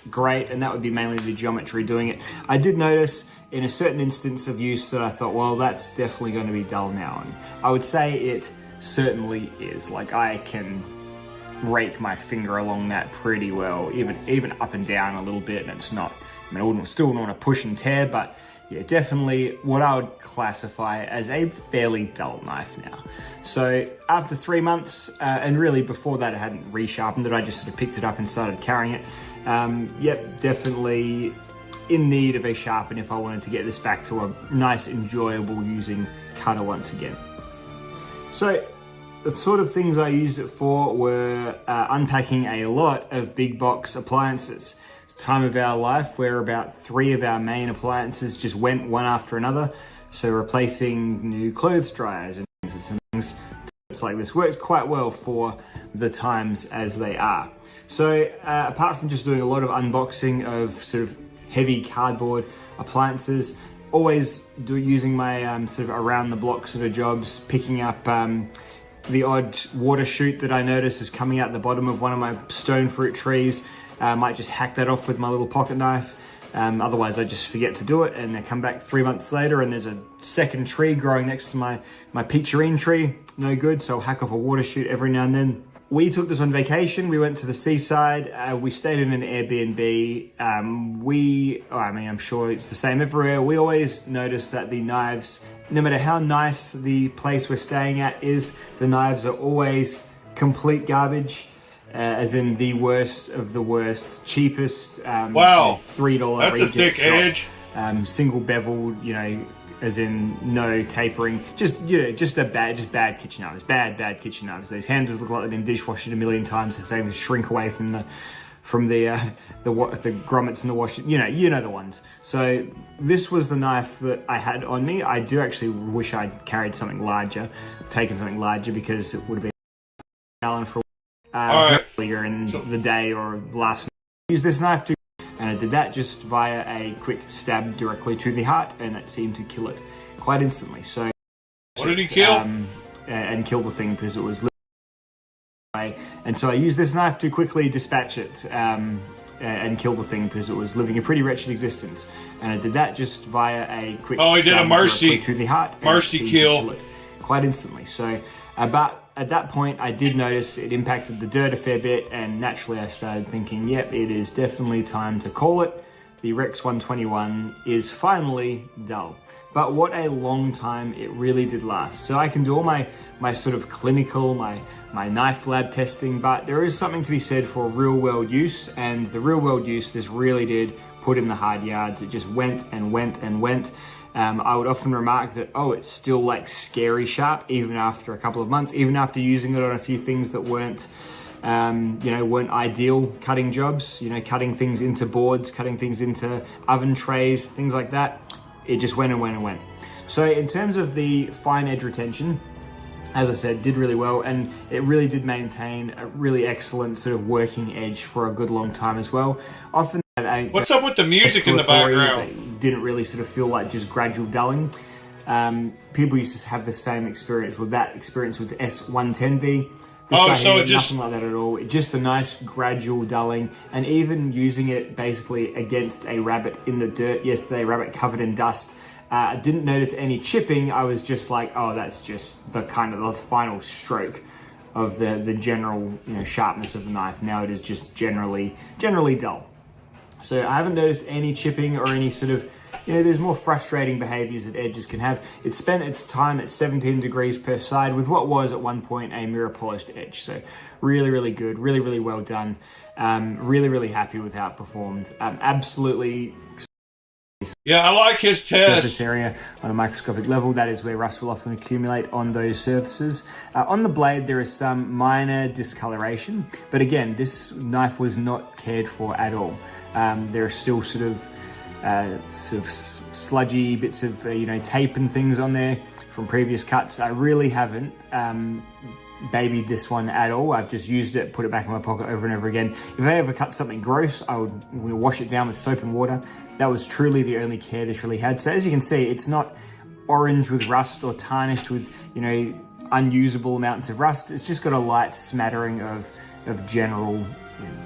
great, and that would be mainly the geometry doing it. I did notice in a certain instance of use that I thought, well, that's definitely going to be dull now, and I would say it certainly is. Like, I can rake my finger along that pretty well, even up and down a little bit, and it's not, I mean, I still wouldn't want to push and tear, but yeah, definitely what I would classify as a fairly dull knife now. So after 3 months, and really before that I hadn't resharpened it, I just sort of picked it up and started carrying it. Yep, definitely in need of a sharpen if I wanted to get this back to a nice, enjoyable using cutter once again. So the sort of things I used it for were unpacking a lot of big box appliances. It's the time of our life where about 3 of our main appliances just went one after another. So replacing new clothes dryers and things like this works quite well for the times as they are. So apart from just doing a lot of unboxing of sort of heavy cardboard appliances, always using my sort of around the block sort of jobs, picking up the odd water chute that I notice is coming out the bottom of one of my stone fruit trees. I might just hack that off with my little pocket knife. Otherwise I just forget to do it, and I come back 3 months later and there's a second tree growing next to my peacherine tree. No good, so I'll hack off a water chute every now and then. We took this on vacation. We went to the seaside. We stayed in an Airbnb. I mean, I'm sure it's the same everywhere. We always notice that the knives, no matter how nice the place we're staying at is, the knives are always complete garbage. As in the worst of the worst, cheapest. Wow, $3. That's a thick edge. Single bevel, you know, as in no tapering. Just bad kitchen knives. Bad kitchen knives. Those handles look like they've been dishwashed a million times. They're starting to shrink away from the grommets in the wash. You know the ones. So this was the knife that I had on me. I do actually wish I'd carried something larger, taken something larger, because it would have been a gallon for earlier in the day or last night. Use this knife too, and I did that just via a quick stab directly to the heart, and it seemed to kill it quite instantly. So what did he kill? And kill the thing because it was living away. And so I used this knife to quickly dispatch it and kill the thing because it was living a pretty wretched existence. And I did that just via a quick he did a mercy to the heart. Mercy kill. It quite instantly. So at that point, I did notice it impacted the dirt a fair bit, and naturally I started thinking, yep, it is definitely time to call it. The Rex 121 is finally dull. But what a long time it really did last. So I can do all my sort of clinical, my knife lab testing, but there is something to be said for real world use, and the real world use, this really did put in the hard yards. It just went and went and went. I would often remark that, it's still like scary sharp, even after a couple of months, even after using it on a few things that weren't ideal cutting jobs, cutting things into boards, cutting things into oven trays, things like that. It just went and went and went. So in terms of the fine edge retention, as I said, did really well, and it really did maintain a really excellent sort of working edge for a good long time as well. Often what's up with the music in the background? Didn't really sort of feel like just gradual dulling. People used to have the same experience with S110V. This guy so here, it just nothing like that at all. Just a nice gradual dulling, and even using it basically against a rabbit in the dirt yesterday, rabbit covered in dust. I didn't notice any chipping. I was just like, that's just the kind of the final stroke of the general sharpness of the knife. Now it is just generally dull. So I haven't noticed any chipping or any sort of, there's more frustrating behaviors that edges can have. It spent its time at 17 degrees per side with what was at one point a mirror polished edge. So really, really good, really, really well done. Really, really happy with how it performed. Absolutely Yeah, I like his surface test. area on a microscopic level. That is where rust will often accumulate on those surfaces. On the blade, there is some minor discoloration, but again, this knife was not cared for at all. There are still sort of sludgy bits of tape and things on there from previous cuts. I really haven't babied this one at all. I've just used it, put it back in my pocket over and over again. If I ever cut something gross, I would wash it down with soap and water. That was truly the only care this really had. So as you can see, it's not orange with rust or tarnished with unusable amounts of rust. It's just got a light smattering of general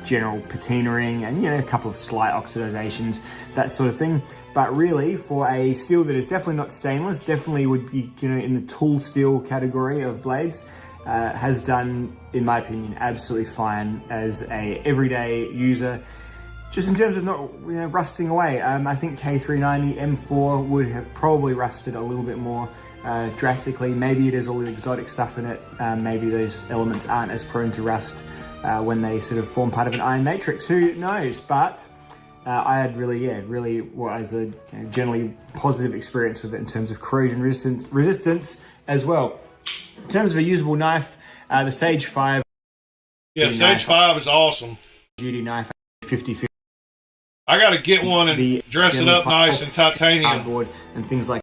patinaing and a couple of slight oxidizations, that sort of thing. But really, for a steel that is definitely not stainless, definitely would be in the tool steel category of blades, has done, in my opinion, absolutely fine as a everyday user. Just in terms of not rusting away, I think K390 M4 would have probably rusted a little bit more drastically. Maybe it has all the exotic stuff in it. Maybe those elements aren't as prone to rust when they sort of form part of an iron matrix. Who knows? But I had really was a generally positive experience with it in terms of corrosion resistance as well. In terms of a usable knife, the Sage 5. Yeah, Sage 5 is awesome. Duty knife, 50/50. I got to get one and dress it up nice in titanium. Cardboard and things like.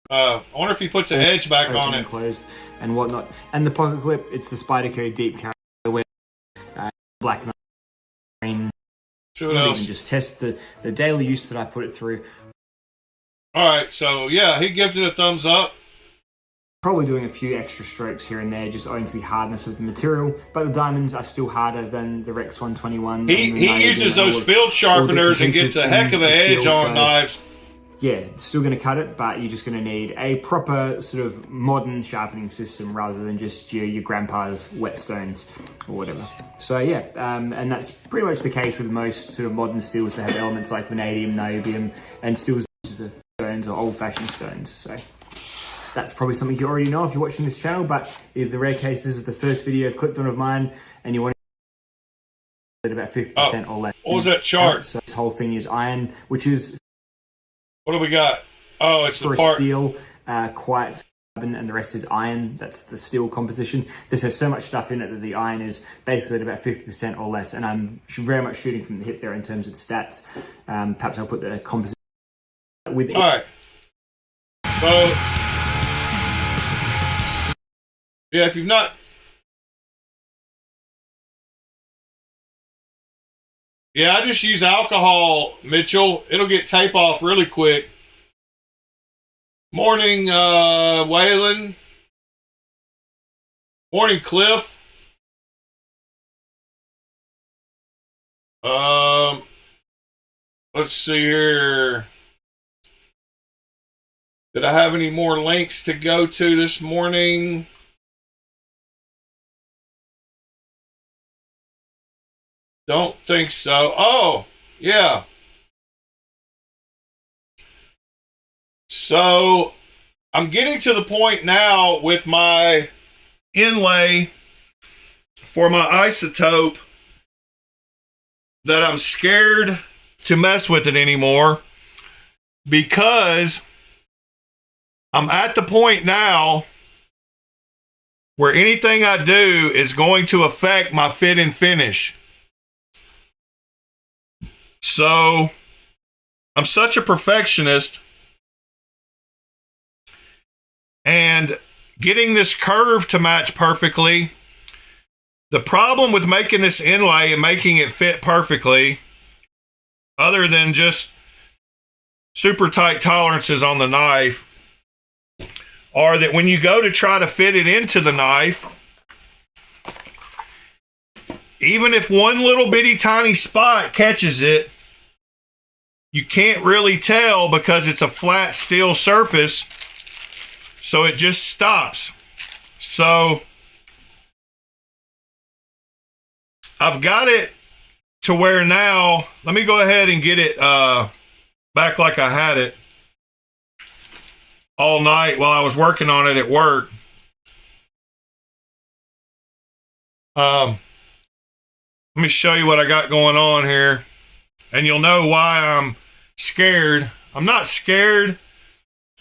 I wonder if he puts an edge back on it. Closed and whatnot. And the pocket clip, it's the Spyderco Deep Carry with black and green. See what else? Just test the daily use that I put it through. All right, so yeah, he gives it a thumbs up. Probably doing a few extra strokes here and there, just owing to the hardness of the material. But the diamonds are still harder than the Rex 121. He uses those field sharpeners and gets a heck of an edge on knives. Yeah, still going to cut it, but you're just going to need a proper sort of modern sharpening system rather than just your grandpa's whetstones or whatever. So yeah, and that's pretty much the case with most sort of modern steels that have elements like vanadium, niobium, and steels such as stones or old-fashioned stones. So that's probably something you already know if you're watching this channel, but in the rare case, this is the first video I've clicked on of mine, and you want to about 50% or less. What was that chart? So this whole thing is iron, which is... What do we got? Oh, it's the part. Steel, quite carbon, and the rest is iron. That's the steel composition. This has so much stuff in it that the iron is basically at about 50% or less, and I'm very much shooting from the hip there in terms of the stats. Perhaps I'll put the composition with it. All right. So, yeah, if you've not... Yeah, I just use alcohol, Mitchell. It'll get tape off really quick. Morning, Waylon. Morning, Cliff. Let's see here. Did I have any more links to go to this morning? Don't think so. Oh, yeah. So, I'm getting to the point now with my inlay for my isotope that I'm scared to mess with it anymore because I'm at the point now where anything I do is going to affect my fit and finish. So, I'm such a perfectionist, and getting this curve to match perfectly, the problem with making this inlay and making it fit perfectly, other than just super tight tolerances on the knife, are that when you go to try to fit it into the knife, even if one little bitty tiny spot catches it, you can't really tell because it's a flat steel surface, so it just stops. So I've got it to where now, let me go ahead and get it back like I had it all night while I was working on it at work. Let me show you what I got going on here, and you'll know why I'm scared I'm not scared,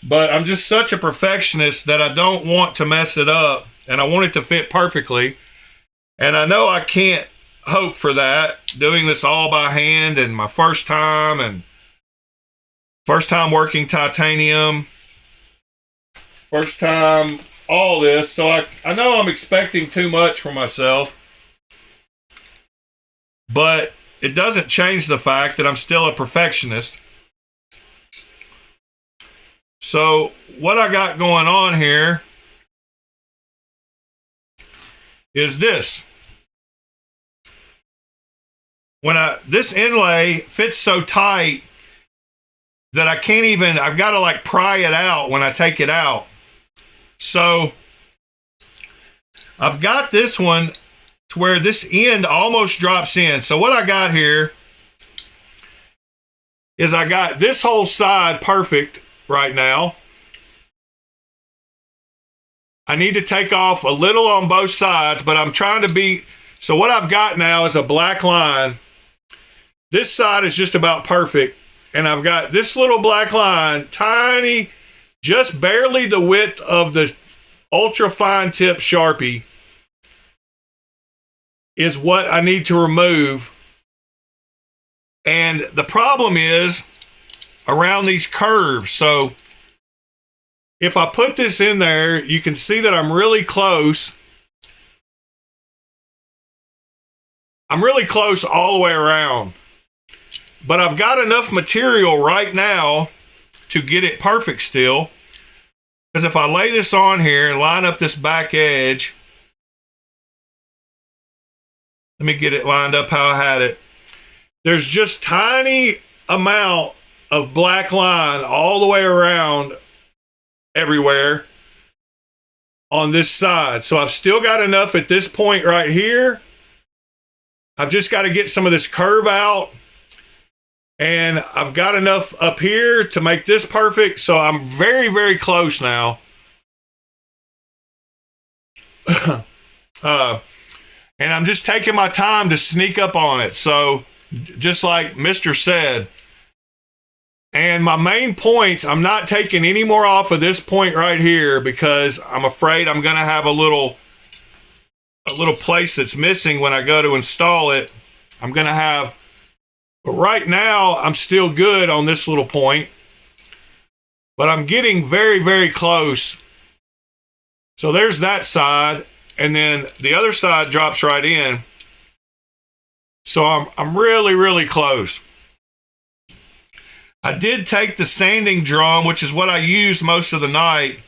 but I'm just such a perfectionist that I don't want to mess it up, and I want it to fit perfectly. And I know I can't hope for that, doing this all by hand, and my first time working titanium, first time all this. So I know I'm expecting too much from myself, but it doesn't change the fact that I'm still a perfectionist. So what I got going on here is this. This inlay fits so tight that I can't even, I've got to like pry it out when I take it out. So I've got this one to where this end almost drops in. So what I got here is I got this whole side perfect right now. I need to take off a little on both sides, but I'm trying to be, so what I've got now is a black line. This side is just about perfect. And I've got this little black line, tiny, just barely the width of the ultra fine tip Sharpie, is what I need to remove. And the problem is around these curves. So if I put this in there, you can see that I'm really close. I'm really close all the way around. But I've got enough material right now to get it perfect still. Because if I lay this on here and line up this back edge, let me get it lined up how I had it. There's just tiny amount of black line all the way around everywhere on this side. So I've still got enough at this point right here. I've just got to get some of this curve out. And I've got enough up here to make this perfect. So I'm very, very close now. And I'm just taking my time to sneak up on it. So just like Mr. said. And my main points, I'm not taking any more off of this point right here because I'm afraid I'm going to have a little place that's missing when I go to install it. I'm going to have, but right now I'm still good on this little point, but I'm getting very, very close. So there's that side, and then the other side drops right in. So I'm really, really close. I did take the sanding drum, which is what I used most of the night,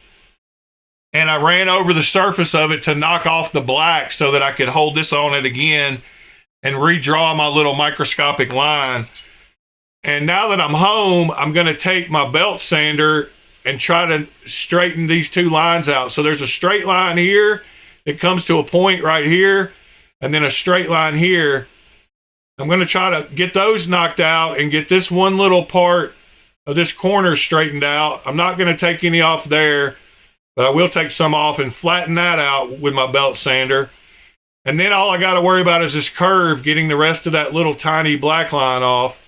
and I ran over the surface of it to knock off the black so that I could hold this on it again and redraw my little microscopic line. And now that I'm home, I'm going to take my belt sander and try to straighten these two lines out. So there's a straight line here. It comes to a point right here, and then a straight line here. I'm going to try to get those knocked out and get this one little part of this corner straightened out. I'm not going to take any off there, but I will take some off and flatten that out with my belt sander. And then all I got to worry about is this curve, getting the rest of that little tiny black line off.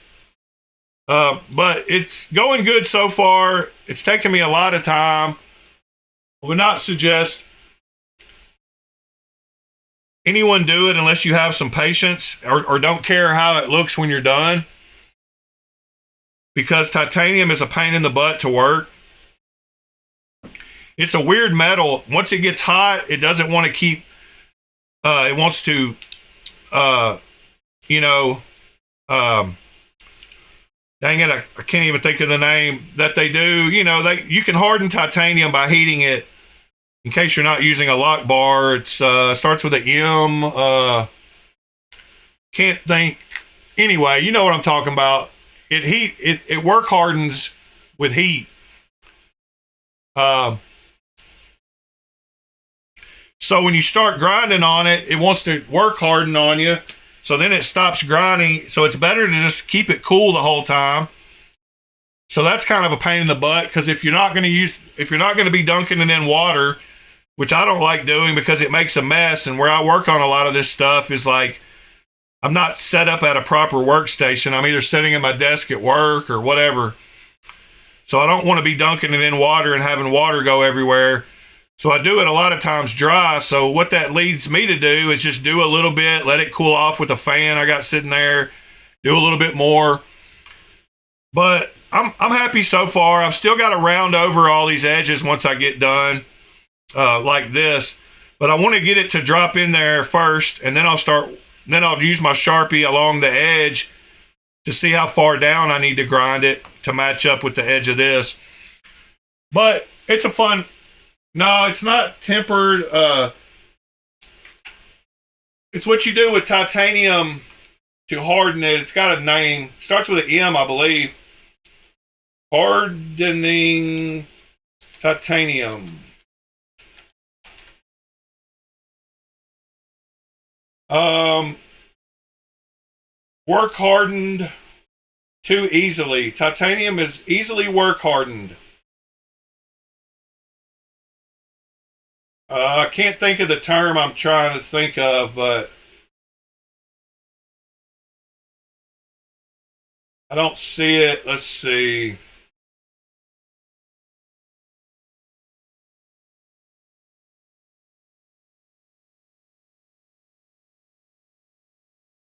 But it's going good so far. It's taken me a lot of time. I would not suggest anyone do it unless you have some patience or don't care how it looks when you're done. Because titanium is a pain in the butt to work. It's a weird metal. Once it gets hot, it doesn't want to keep... it wants to, dang it, I can't even think of the name that they do. You can harden titanium by heating it. In case you're not using a lock bar, it starts with an M. Can't think. Anyway, you know what I'm talking about. It work hardens with heat. So when you start grinding on it, it wants to work harden on you. So then it stops grinding. So it's better to just keep it cool the whole time. So that's kind of a pain in the butt, because if you're not going to be dunking it in water, which I don't like doing because it makes a mess. And where I work on a lot of this stuff is like, I'm not set up at a proper workstation. I'm either sitting at my desk at work or whatever. So I don't want to be dunking it in water and having water go everywhere. So I do it a lot of times dry. So what that leads me to do is just do a little bit, let it cool off with a fan I got sitting there, do a little bit more. But I'm happy so far. I've still got to round over all these edges once I get done like this. But I want to get it to drop in there first, and then I'll use my Sharpie along the edge to see how far down I need to grind it to match up with the edge of this. But it's a fun, no, it's not tempered. It's what you do with titanium to harden it. It's got a name. It starts with an M, I believe. Hardening titanium. Work hardened too easily. Titanium is easily work hardened. I can't think of the term I'm trying to think of, but I don't see it. Let's see.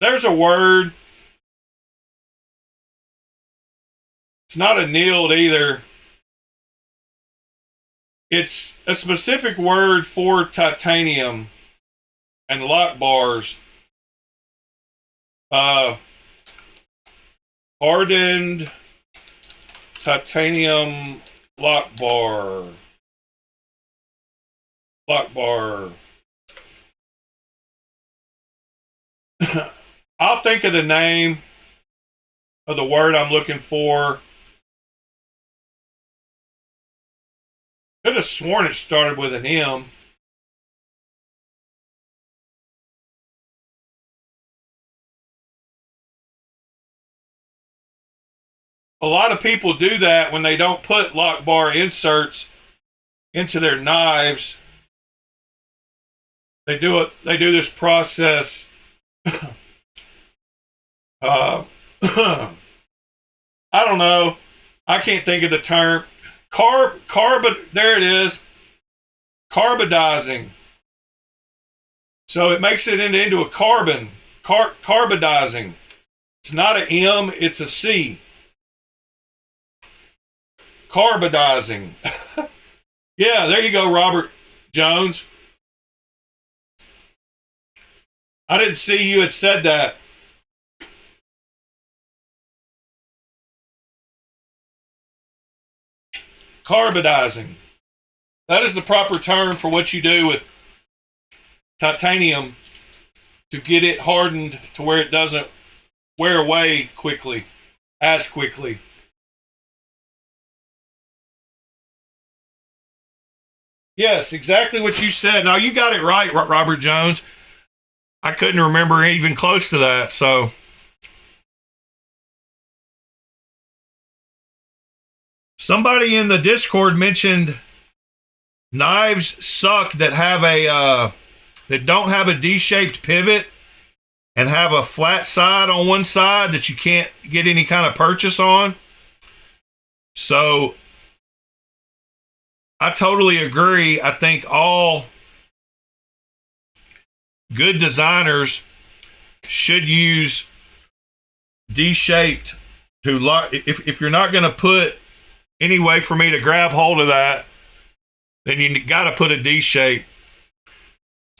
There's a word. It's not annealed either. It's a specific word for titanium and lock bars. Hardened titanium lock bar. Lock bar. I'll think of the name of the word I'm looking for. Could have sworn it started with an M. A lot of people do that when they don't put lock bar inserts into their knives. They do this process. I don't know. I can't think of the term. There it is. Carbidizing. So it makes it into a carbon. Carbidizing. It's not an M, it's a C. Carbidizing. Yeah, there you go, Robert Jones. I didn't see you had said that. Carbidizing. That is the proper term for what you do with titanium to get it hardened to where it doesn't wear away quickly, as quickly. Yes, exactly what you said. Now, you got it right, Robert Jones. I couldn't remember even close to that, so. Somebody in the Discord mentioned knives suck that have that don't have a D-shaped pivot and have a flat side on one side that you can't get any kind of purchase on. So I totally agree. I think all good designers should use D-shaped to lock. If you're not going to put any way for me to grab hold of that, then you got to put a D shape.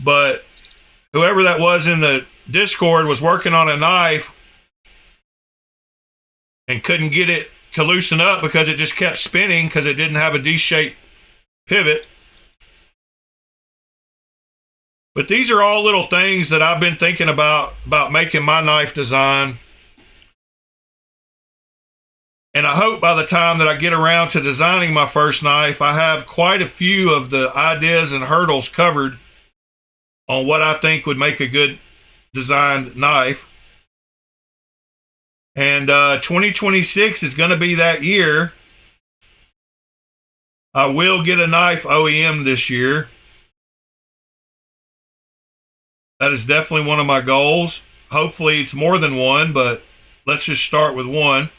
But whoever that was in the Discord was working on a knife and couldn't get it to loosen up because it just kept spinning because it didn't have a D-shaped pivot. But these are all little things that I've been thinking about making my knife design. And I hope by the time that I get around to designing my first knife, I have quite a few of the ideas and hurdles covered on what I think would make a good designed knife. And 2026 is going to be that year. I will get a knife OEM this year. That is definitely one of my goals. Hopefully it's more than one, but let's just start with one.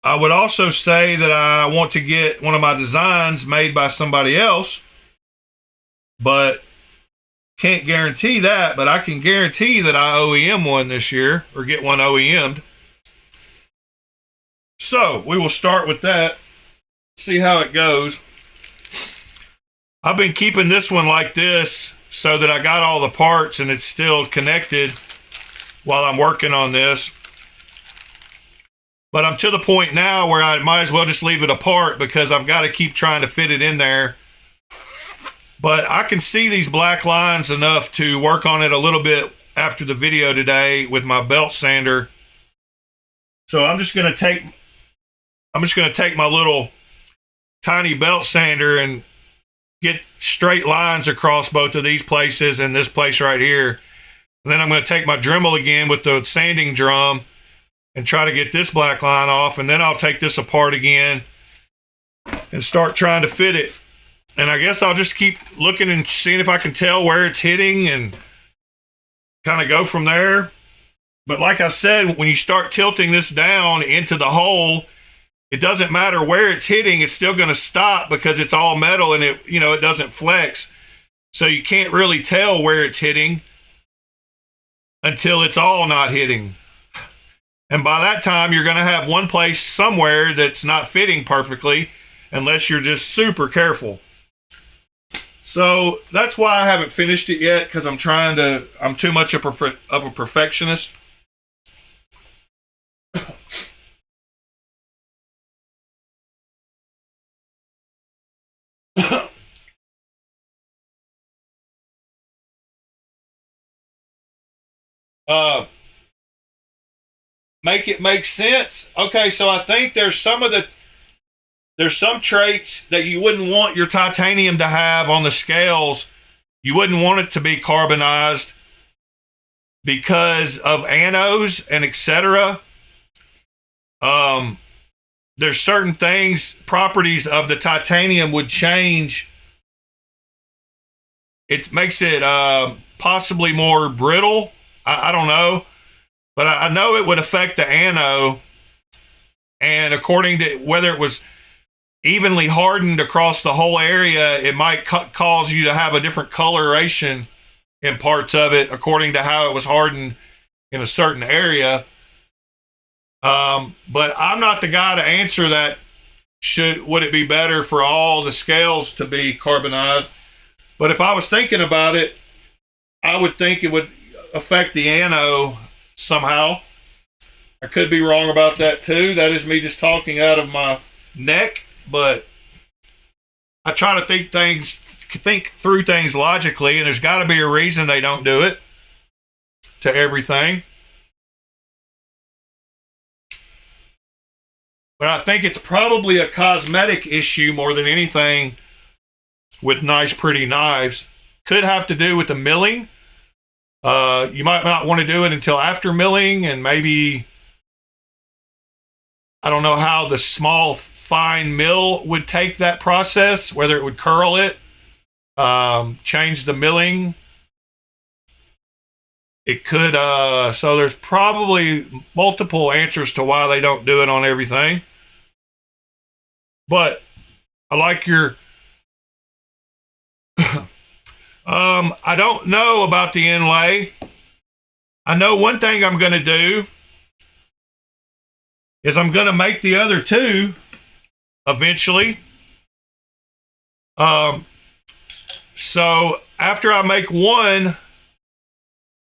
I would also say that I want to get one of my designs made by somebody else, but can't guarantee that. But I can guarantee that I OEM one this year, or get one OEM'd. So we will start with that, see how it goes. I've been keeping this one like this so that I got all the parts and it's still connected while I'm working on this. But I'm to the point now where I might as well just leave it apart because I've got to keep trying to fit it in there. But I can see these black lines enough to work on it a little bit after the video today with my belt sander. So I'm just going to take my little tiny belt sander and get straight lines across both of these places and this place right here. And then I'm going to take my Dremel again with the sanding drum and try to get this black line off. And then I'll take this apart again and start trying to fit it. And I guess I'll just keep looking and seeing if I can tell where it's hitting and kind of go from there. But like I said, when you start tilting this down into the hole, it doesn't matter where it's hitting, it's still going to stop because it's all metal and it doesn't flex. So you can't really tell where it's hitting until it's all not hitting. And by that time, you're going to have one place somewhere that's not fitting perfectly unless you're just super careful. So that's why I haven't finished it yet, because I'm too much of a perfectionist. Make it make sense. Okay, so I think there's some traits that you wouldn't want your titanium to have on the scales. You wouldn't want it to be carbonized because of anodes and etc. There's certain properties of the titanium would change. It makes it possibly more brittle. I don't know. But I know it would affect the anode, and according to whether it was evenly hardened across the whole area, it might cause you to have a different coloration in parts of it according to how it was hardened in a certain area. But I'm not the guy to answer that. Would it be better for all the scales to be carbonized? But if I was thinking about it, I would think it would affect the anode somehow. I could be wrong about that too. That is me just talking out of my neck, but I try to think through things logically, and there's got to be a reason they don't do it to everything. But I think it's probably a cosmetic issue more than anything with nice, pretty knives. Could have to do with the milling. You might not want to do it until after milling, and maybe, I don't know how the small fine mill would take that process, whether it would curl it, change the milling. It could, so there's probably multiple answers to why they don't do it on everything. But I like your I don't know about the inlay. I know one thing I'm going to do is I'm going to make the other two eventually. So after I make one,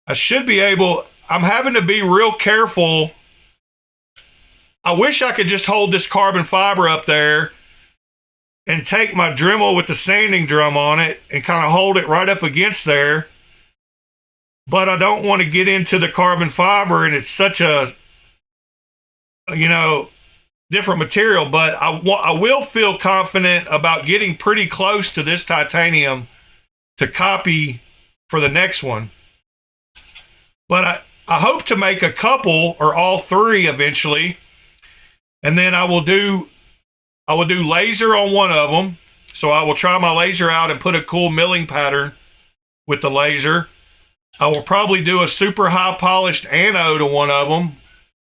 I should be able, I'm having to be real careful. I wish I could just hold this carbon fiber up there and take my Dremel with the sanding drum on it and kind of hold it right up against there. But I don't want to get into the carbon fiber, and it's such a, different material. But I will feel confident about getting pretty close to this titanium to copy for the next one. But I hope to make a couple or all three eventually. And then I will do laser on one of them. So I will try my laser out and put a cool milling pattern with the laser. I will probably do a super high polished anode on one of them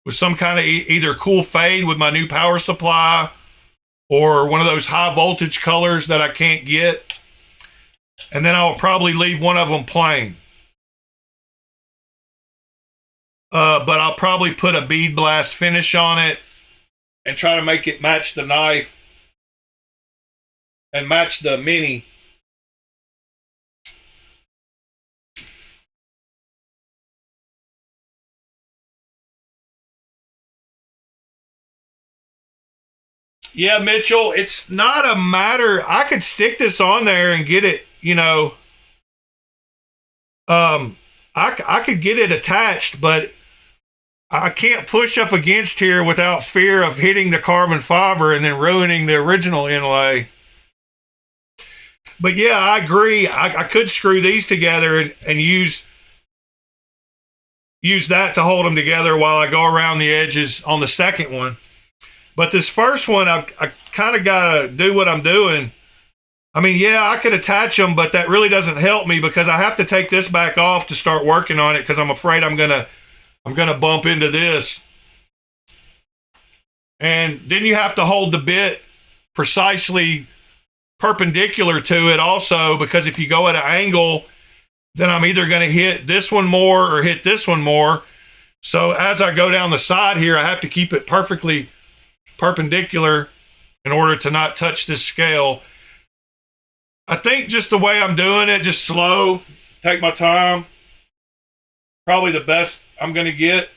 with some kind of either cool fade with my new power supply or one of those high voltage colors that I can't get. And then I'll probably leave one of them plain. But I'll probably put a bead blast finish on it and try to make it match the knife and match the mini. Yeah, Mitchell, it's not a matter. I could stick this on there and get it, you know. I could get it attached, but I can't push up against here without fear of hitting the carbon fiber and then ruining the original inlay. But yeah, I agree. I could screw these together and use that to hold them together while I go around the edges on the second one. But this first one, I kind of got to do what I'm doing. I mean, yeah, I could attach them, but that really doesn't help me because I have to take this back off to start working on it because I'm afraid I'm gonna bump into this. And then you have to hold the bit precisely perpendicular to it also, because if you go at an angle, then I'm either going to hit this one more or hit this one more. So as I go down the side here, I have to keep it perfectly perpendicular in order to not touch this scale. I think just the way I'm doing it, just slow, take my time, probably the best I'm going to get.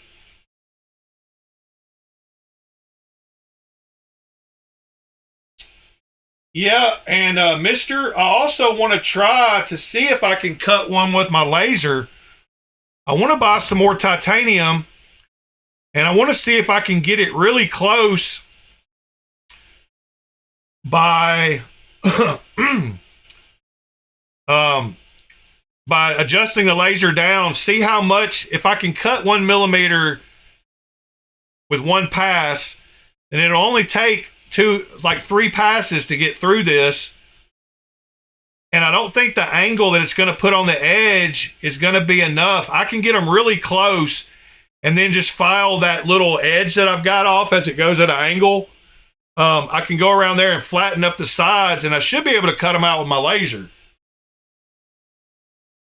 Yeah, and Mister, I also want to try to see if I can cut one with my laser. I want to buy some more titanium, and I want to see if I can get it really close by by adjusting the laser down. See how much, if I can cut 1 millimeter with one pass, and it'll only take 3 passes to get through this. And I don't think the angle that it's going to put on the edge is going to be enough. I can get them really close and then just file that little edge that I've got off as it goes at an angle. I can go around there and flatten up the sides, and I should be able to cut them out with my laser.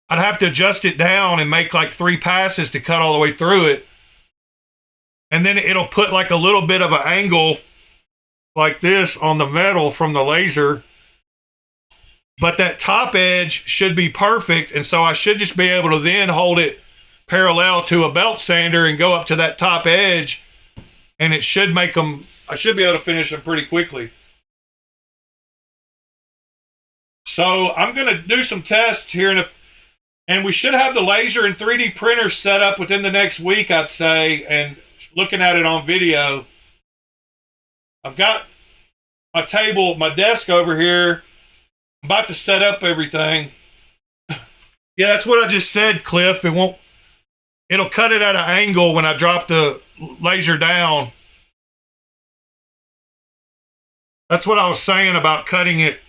I'd have to adjust it down and make like 3 passes to cut all the way through it. And then it'll put like a little bit of an angle like this on the metal from the laser. But that top edge should be perfect, and so I should just be able to then hold it parallel to a belt sander and go up to that top edge, and it should make them, I should be able to finish them pretty quickly. So I'm going to do some tests here, and we should have the laser and 3D printer set up within the next week, I'd say, and looking at it on video. I've got my table, my desk over here. I'm about to set up everything. Yeah, that's what I just said, Cliff. It'll cut it at an angle when I drop the laser down. That's what I was saying about cutting it.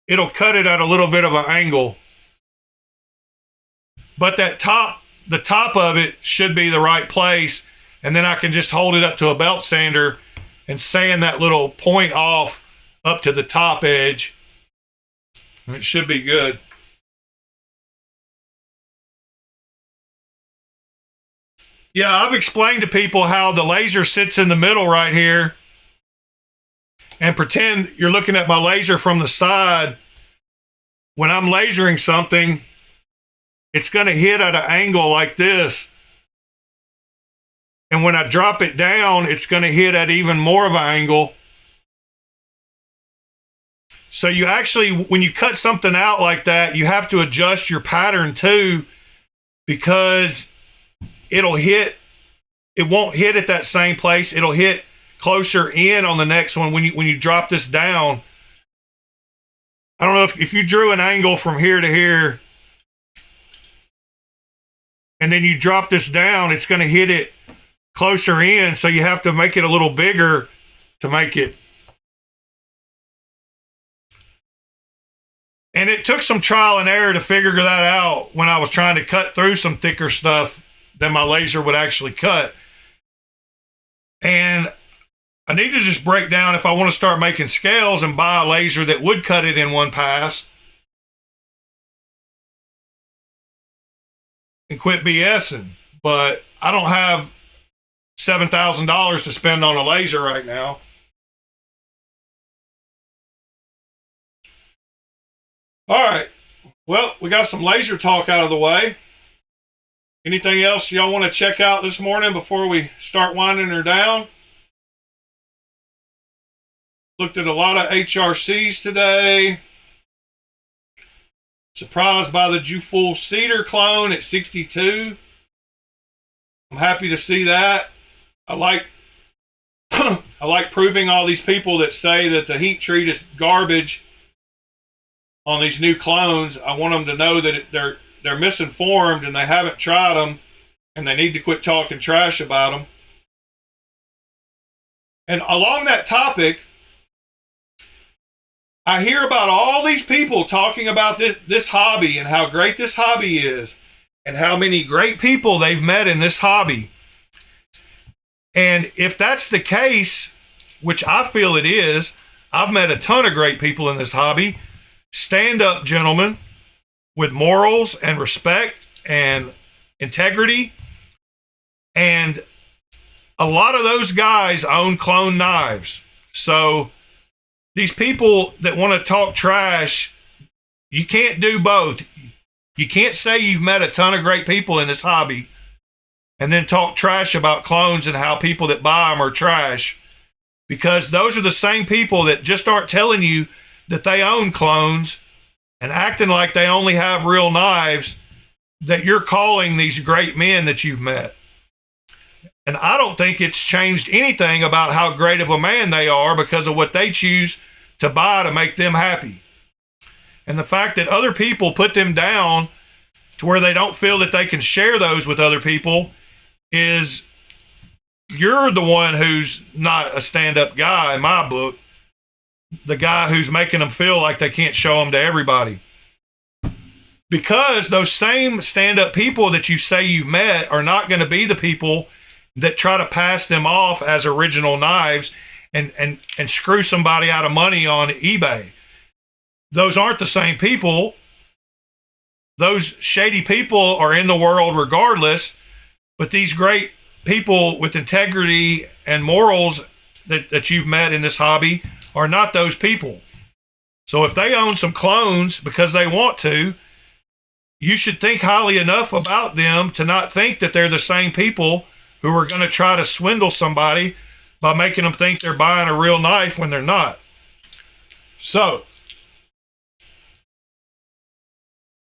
It'll cut it at a little bit of an angle. But the top of it should be the right place. And then I can just hold it up to a belt sander and sand that little point off up to the top edge. And it should be good. Yeah, I've explained to people how the laser sits in the middle right here. And pretend you're looking at my laser from the side. When I'm lasering something, it's going to hit at an angle like this. And when I drop it down, it's going to hit at even more of an angle. So you actually, when you cut something out like that, you have to adjust your pattern too, because it won't hit at that same place. It'll hit closer in on the next one when you drop this down. I don't know if you drew an angle from here to here and then you drop this down, it's going to hit it closer in, so you have to make it a little bigger to make it. And it took some trial and error to figure that out when I was trying to cut through some thicker stuff than my laser would actually cut. And I need to just break down if I want to start making scales and buy a laser that would cut it in one pass and quit BSing. But I don't have $7,000 to spend on a laser right now. All right. Well, we got some laser talk out of the way. Anything else y'all want to check out this morning before we start winding her down? Looked at a lot of HRCs today. Surprised by the Juful Cedar clone at 62. I'm happy to see that. I like proving all these people that say that the heat treat is garbage on these new clones. I want them to know that they're misinformed and they haven't tried them, and they need to quit talking trash about them. And along that topic, I hear about all these people talking about this hobby and how great this hobby is and how many great people they've met in this hobby. And if that's the case, which I feel it is, I've met a ton of great people in this hobby, stand-up gentlemen with morals and respect and integrity. And a lot of those guys own clone knives. So these people that want to talk trash, you can't do both. You can't say you've met a ton of great people in this hobby and then talk trash about clones and how people that buy them are trash, because those are the same people that just aren't telling you that they own clones and acting like they only have real knives that you're calling these great men that you've met. And I don't think it's changed anything about how great of a man they are because of what they choose to buy to make them happy. And the fact that other people put them down to where they don't feel that they can share those with other people is, you're the one who's not a stand-up guy in my book. The guy who's making them feel like they can't show them to everybody. Because those same stand-up people that you say you've met are not going to be the people that try to pass them off as original knives and screw somebody out of money on eBay. Those aren't the same people. Those shady people are in the world regardless, but these great people with integrity and morals that you've met in this hobby are not those people. So if they own some clones because they want to, you should think highly enough about them to not think that they're the same people who are going to try to swindle somebody by making them think they're buying a real knife when they're not. So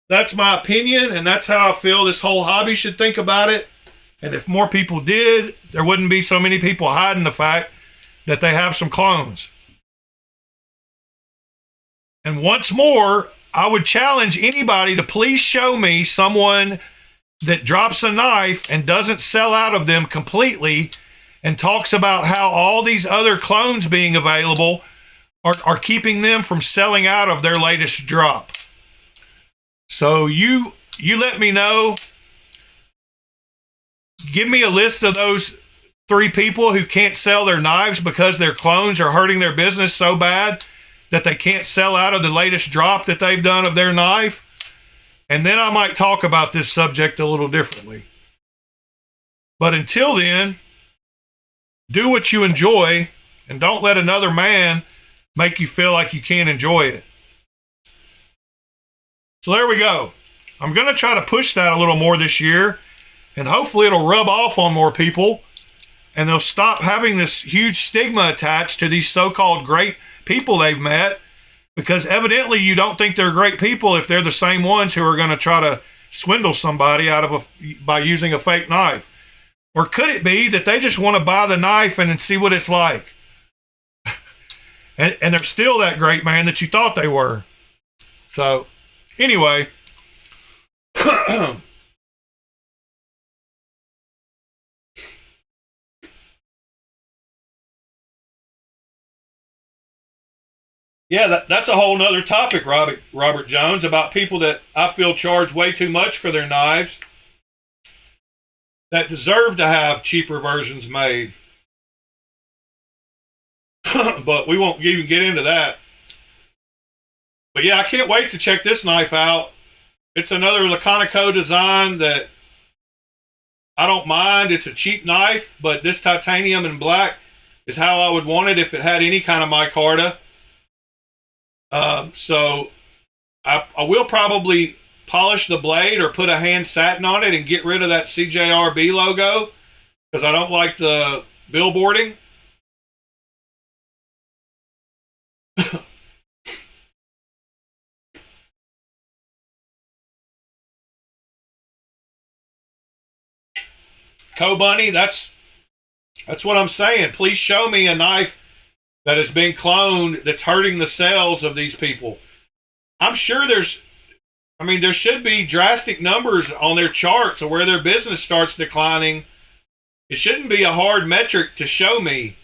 that's my opinion, and that's how I feel this whole hobby should think about it. And if more people did, there wouldn't be so many people hiding the fact that they have some clones. And once more, I would challenge anybody to please show me someone that drops a knife and doesn't sell out of them completely and talks about how all these other clones being available are keeping them from selling out of their latest drop. So you let me know. Give me a list of those 3 people who can't sell their knives because their clones are hurting their business so bad that they can't sell out of the latest drop that they've done of their knife. And then I might talk about this subject a little differently. But until then, do what you enjoy and don't let another man make you feel like you can't enjoy it. So there we go. I'm going to try to push that a little more this year, and hopefully it'll rub off on more people and they'll stop having this huge stigma attached to these so-called great people they've met, because evidently you don't think they're great people if they're the same ones who are going to try to swindle somebody by using a fake knife. Or could it be that they just want to buy the knife and see what it's like? and they're still that great man that you thought they were. So anyway, yeah, that's a whole nother topic, Robert Jones, about people that I feel charge way too much for their knives that deserve to have cheaper versions made. but we won't even get into that. But yeah, I can't wait to check this knife out. It's another Laconico design that I don't mind. It's a cheap knife, but this titanium and black is how I would want it if it had any kind of micarta. So I will probably polish the blade or put a hand satin on it and get rid of that CJRB logo because I don't like the billboarding. Co-Bunny, that's what I'm saying. Please show me a knife that has been cloned that's hurting the sales of these people. I'm sure there should be drastic numbers on their charts of where their business starts declining. It shouldn't be a hard metric to show me.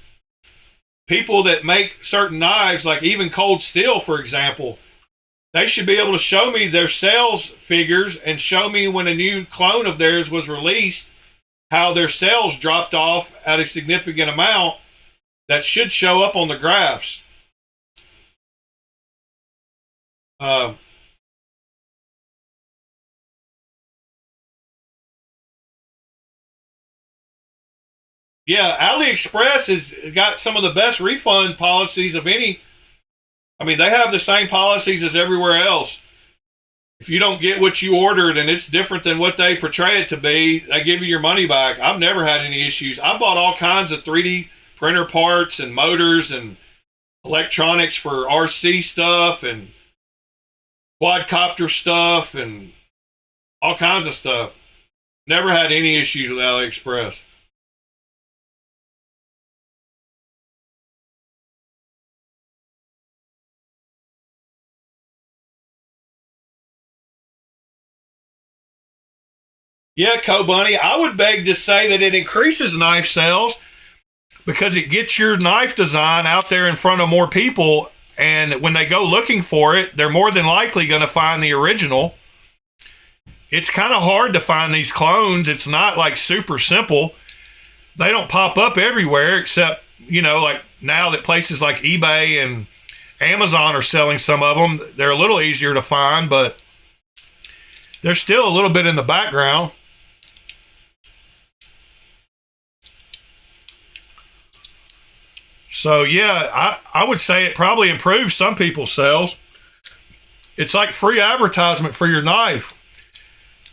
People that make certain knives, like even Cold Steel, for example, they should be able to show me their sales figures and show me when a new clone of theirs was released, how their sales dropped off at a significant amount. That should show up on the graphs. Yeah, AliExpress has got some of the best refund policies of any. I mean, they have the same policies as everywhere else. If you don't get what you ordered and it's different than what they portray it to be, they give you your money back. I've never had any issues. I bought all kinds of 3D printer parts and motors and electronics for RC stuff and quadcopter stuff and all kinds of stuff. Never had any issues with AliExpress. Yeah, Co-Bunny, I would beg to say that it increases knife sales because it gets your knife design out there in front of more people, and when they go looking for it, they're more than likely going to find the original. It's kind of hard to find these clones. It's not like super simple. They don't pop up everywhere except, like now that places like eBay and Amazon are selling some of them. They're a little easier to find, but they're still a little bit in the background. So yeah, I would say it probably improves some people's sales. It's like free advertisement for your knife.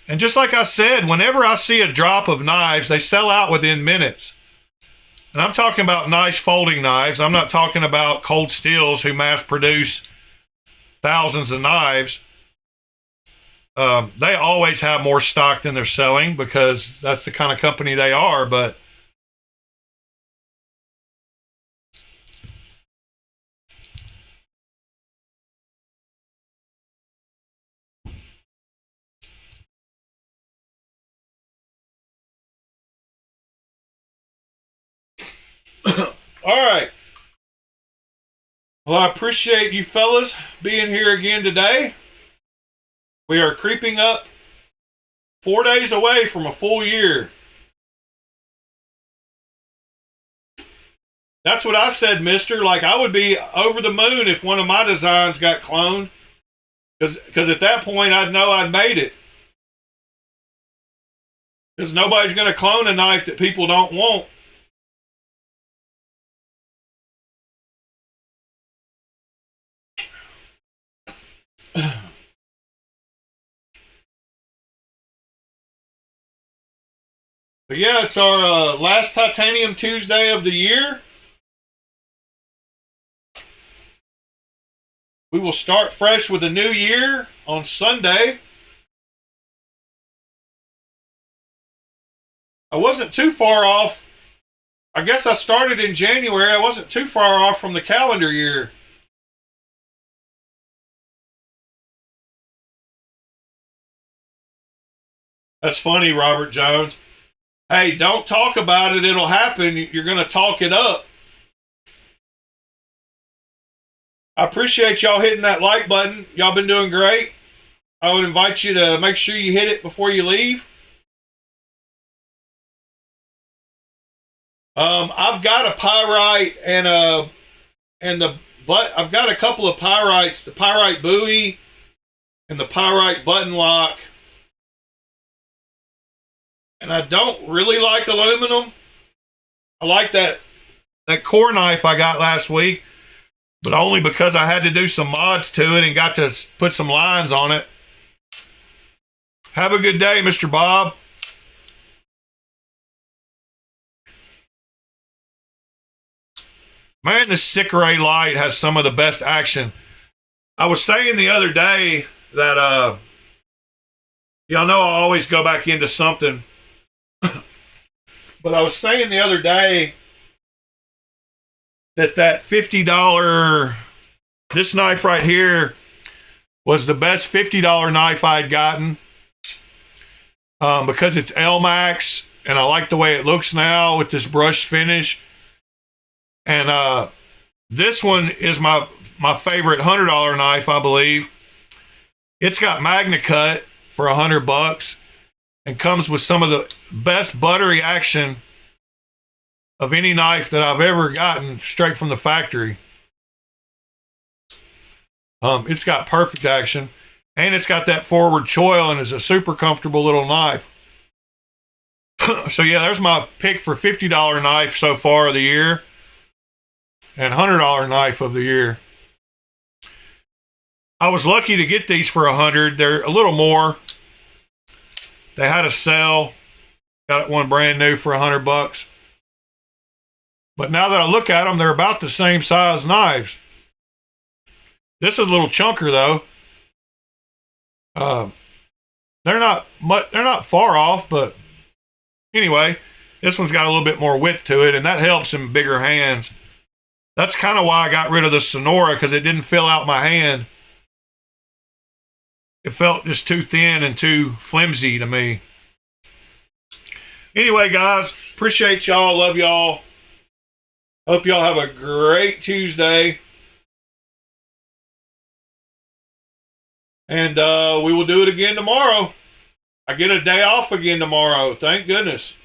And just like I said, whenever I see a drop of knives, they sell out within minutes. And I'm talking about nice folding knives. I'm not talking about Cold Steels who mass produce thousands of knives. They always have more stock than they're selling because that's the kind of company they are. But all right. Well, I appreciate you fellas being here again today. We are creeping up 4 days away from a full year. That's what I said, mister. Like, I would be over the moon if one of my designs got cloned. Because at that point, I'd know I'd made it. Because nobody's going to clone a knife that people don't want. But yeah, it's our last Titanium Tuesday of the year. We will start fresh with a new year on Sunday. I wasn't too far off. I guess I started in January. I wasn't too far off from the calendar year. That's funny, Robert Jones. Hey, don't talk about it. It'll happen. You're going to talk it up. I appreciate y'all hitting that like button. Y'all been doing great. I would invite you to make sure you hit it before you leave. I've got a pyrite and a And I've got a couple of pyrites, the pyrite buoy and the pyrite button lock. And I don't really like aluminum. I like that core knife I got last week, but only because I had to do some mods to it and got to put some lines on it. Have a good day, Mr. Bob. Man, this Sickeray light has some of the best action. I was saying the other day that, y'all know I always go back into something. But I was saying the other day that $50, this knife right here was the best $50 knife I'd gotten. Because it's L-Max, and I like the way it looks now with this brushed finish. And this one is my favorite $100 knife, I believe. It's got Magna Cut for $100 and comes with some of the best buttery action of any knife that I've ever gotten straight from the factory. It's got perfect action, and it's got that forward choil and is a super comfortable little knife. So yeah, there's my pick for $50 knife so far of the year and $100 knife of the year. I was lucky to get these for $100. They're a little more. They had a sale. Got one brand new for $100. But now that I look at them, they're about the same size knives. This is a little chunker though. They're not far off, but anyway, this one's got a little bit more width to it, and that helps in bigger hands. That's kind of why I got rid of the Sonora, because it didn't fill out my hand. It felt just too thin and too flimsy to me. Anyway, guys, appreciate y'all. Love y'all. Hope y'all have a great Tuesday. And we will do it again tomorrow. I get a day off again tomorrow. Thank goodness.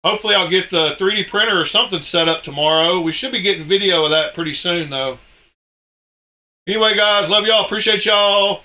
Hopefully I'll get the 3D printer or something set up tomorrow. We should be getting video of that pretty soon, though. Anyway, guys, love y'all. Appreciate y'all.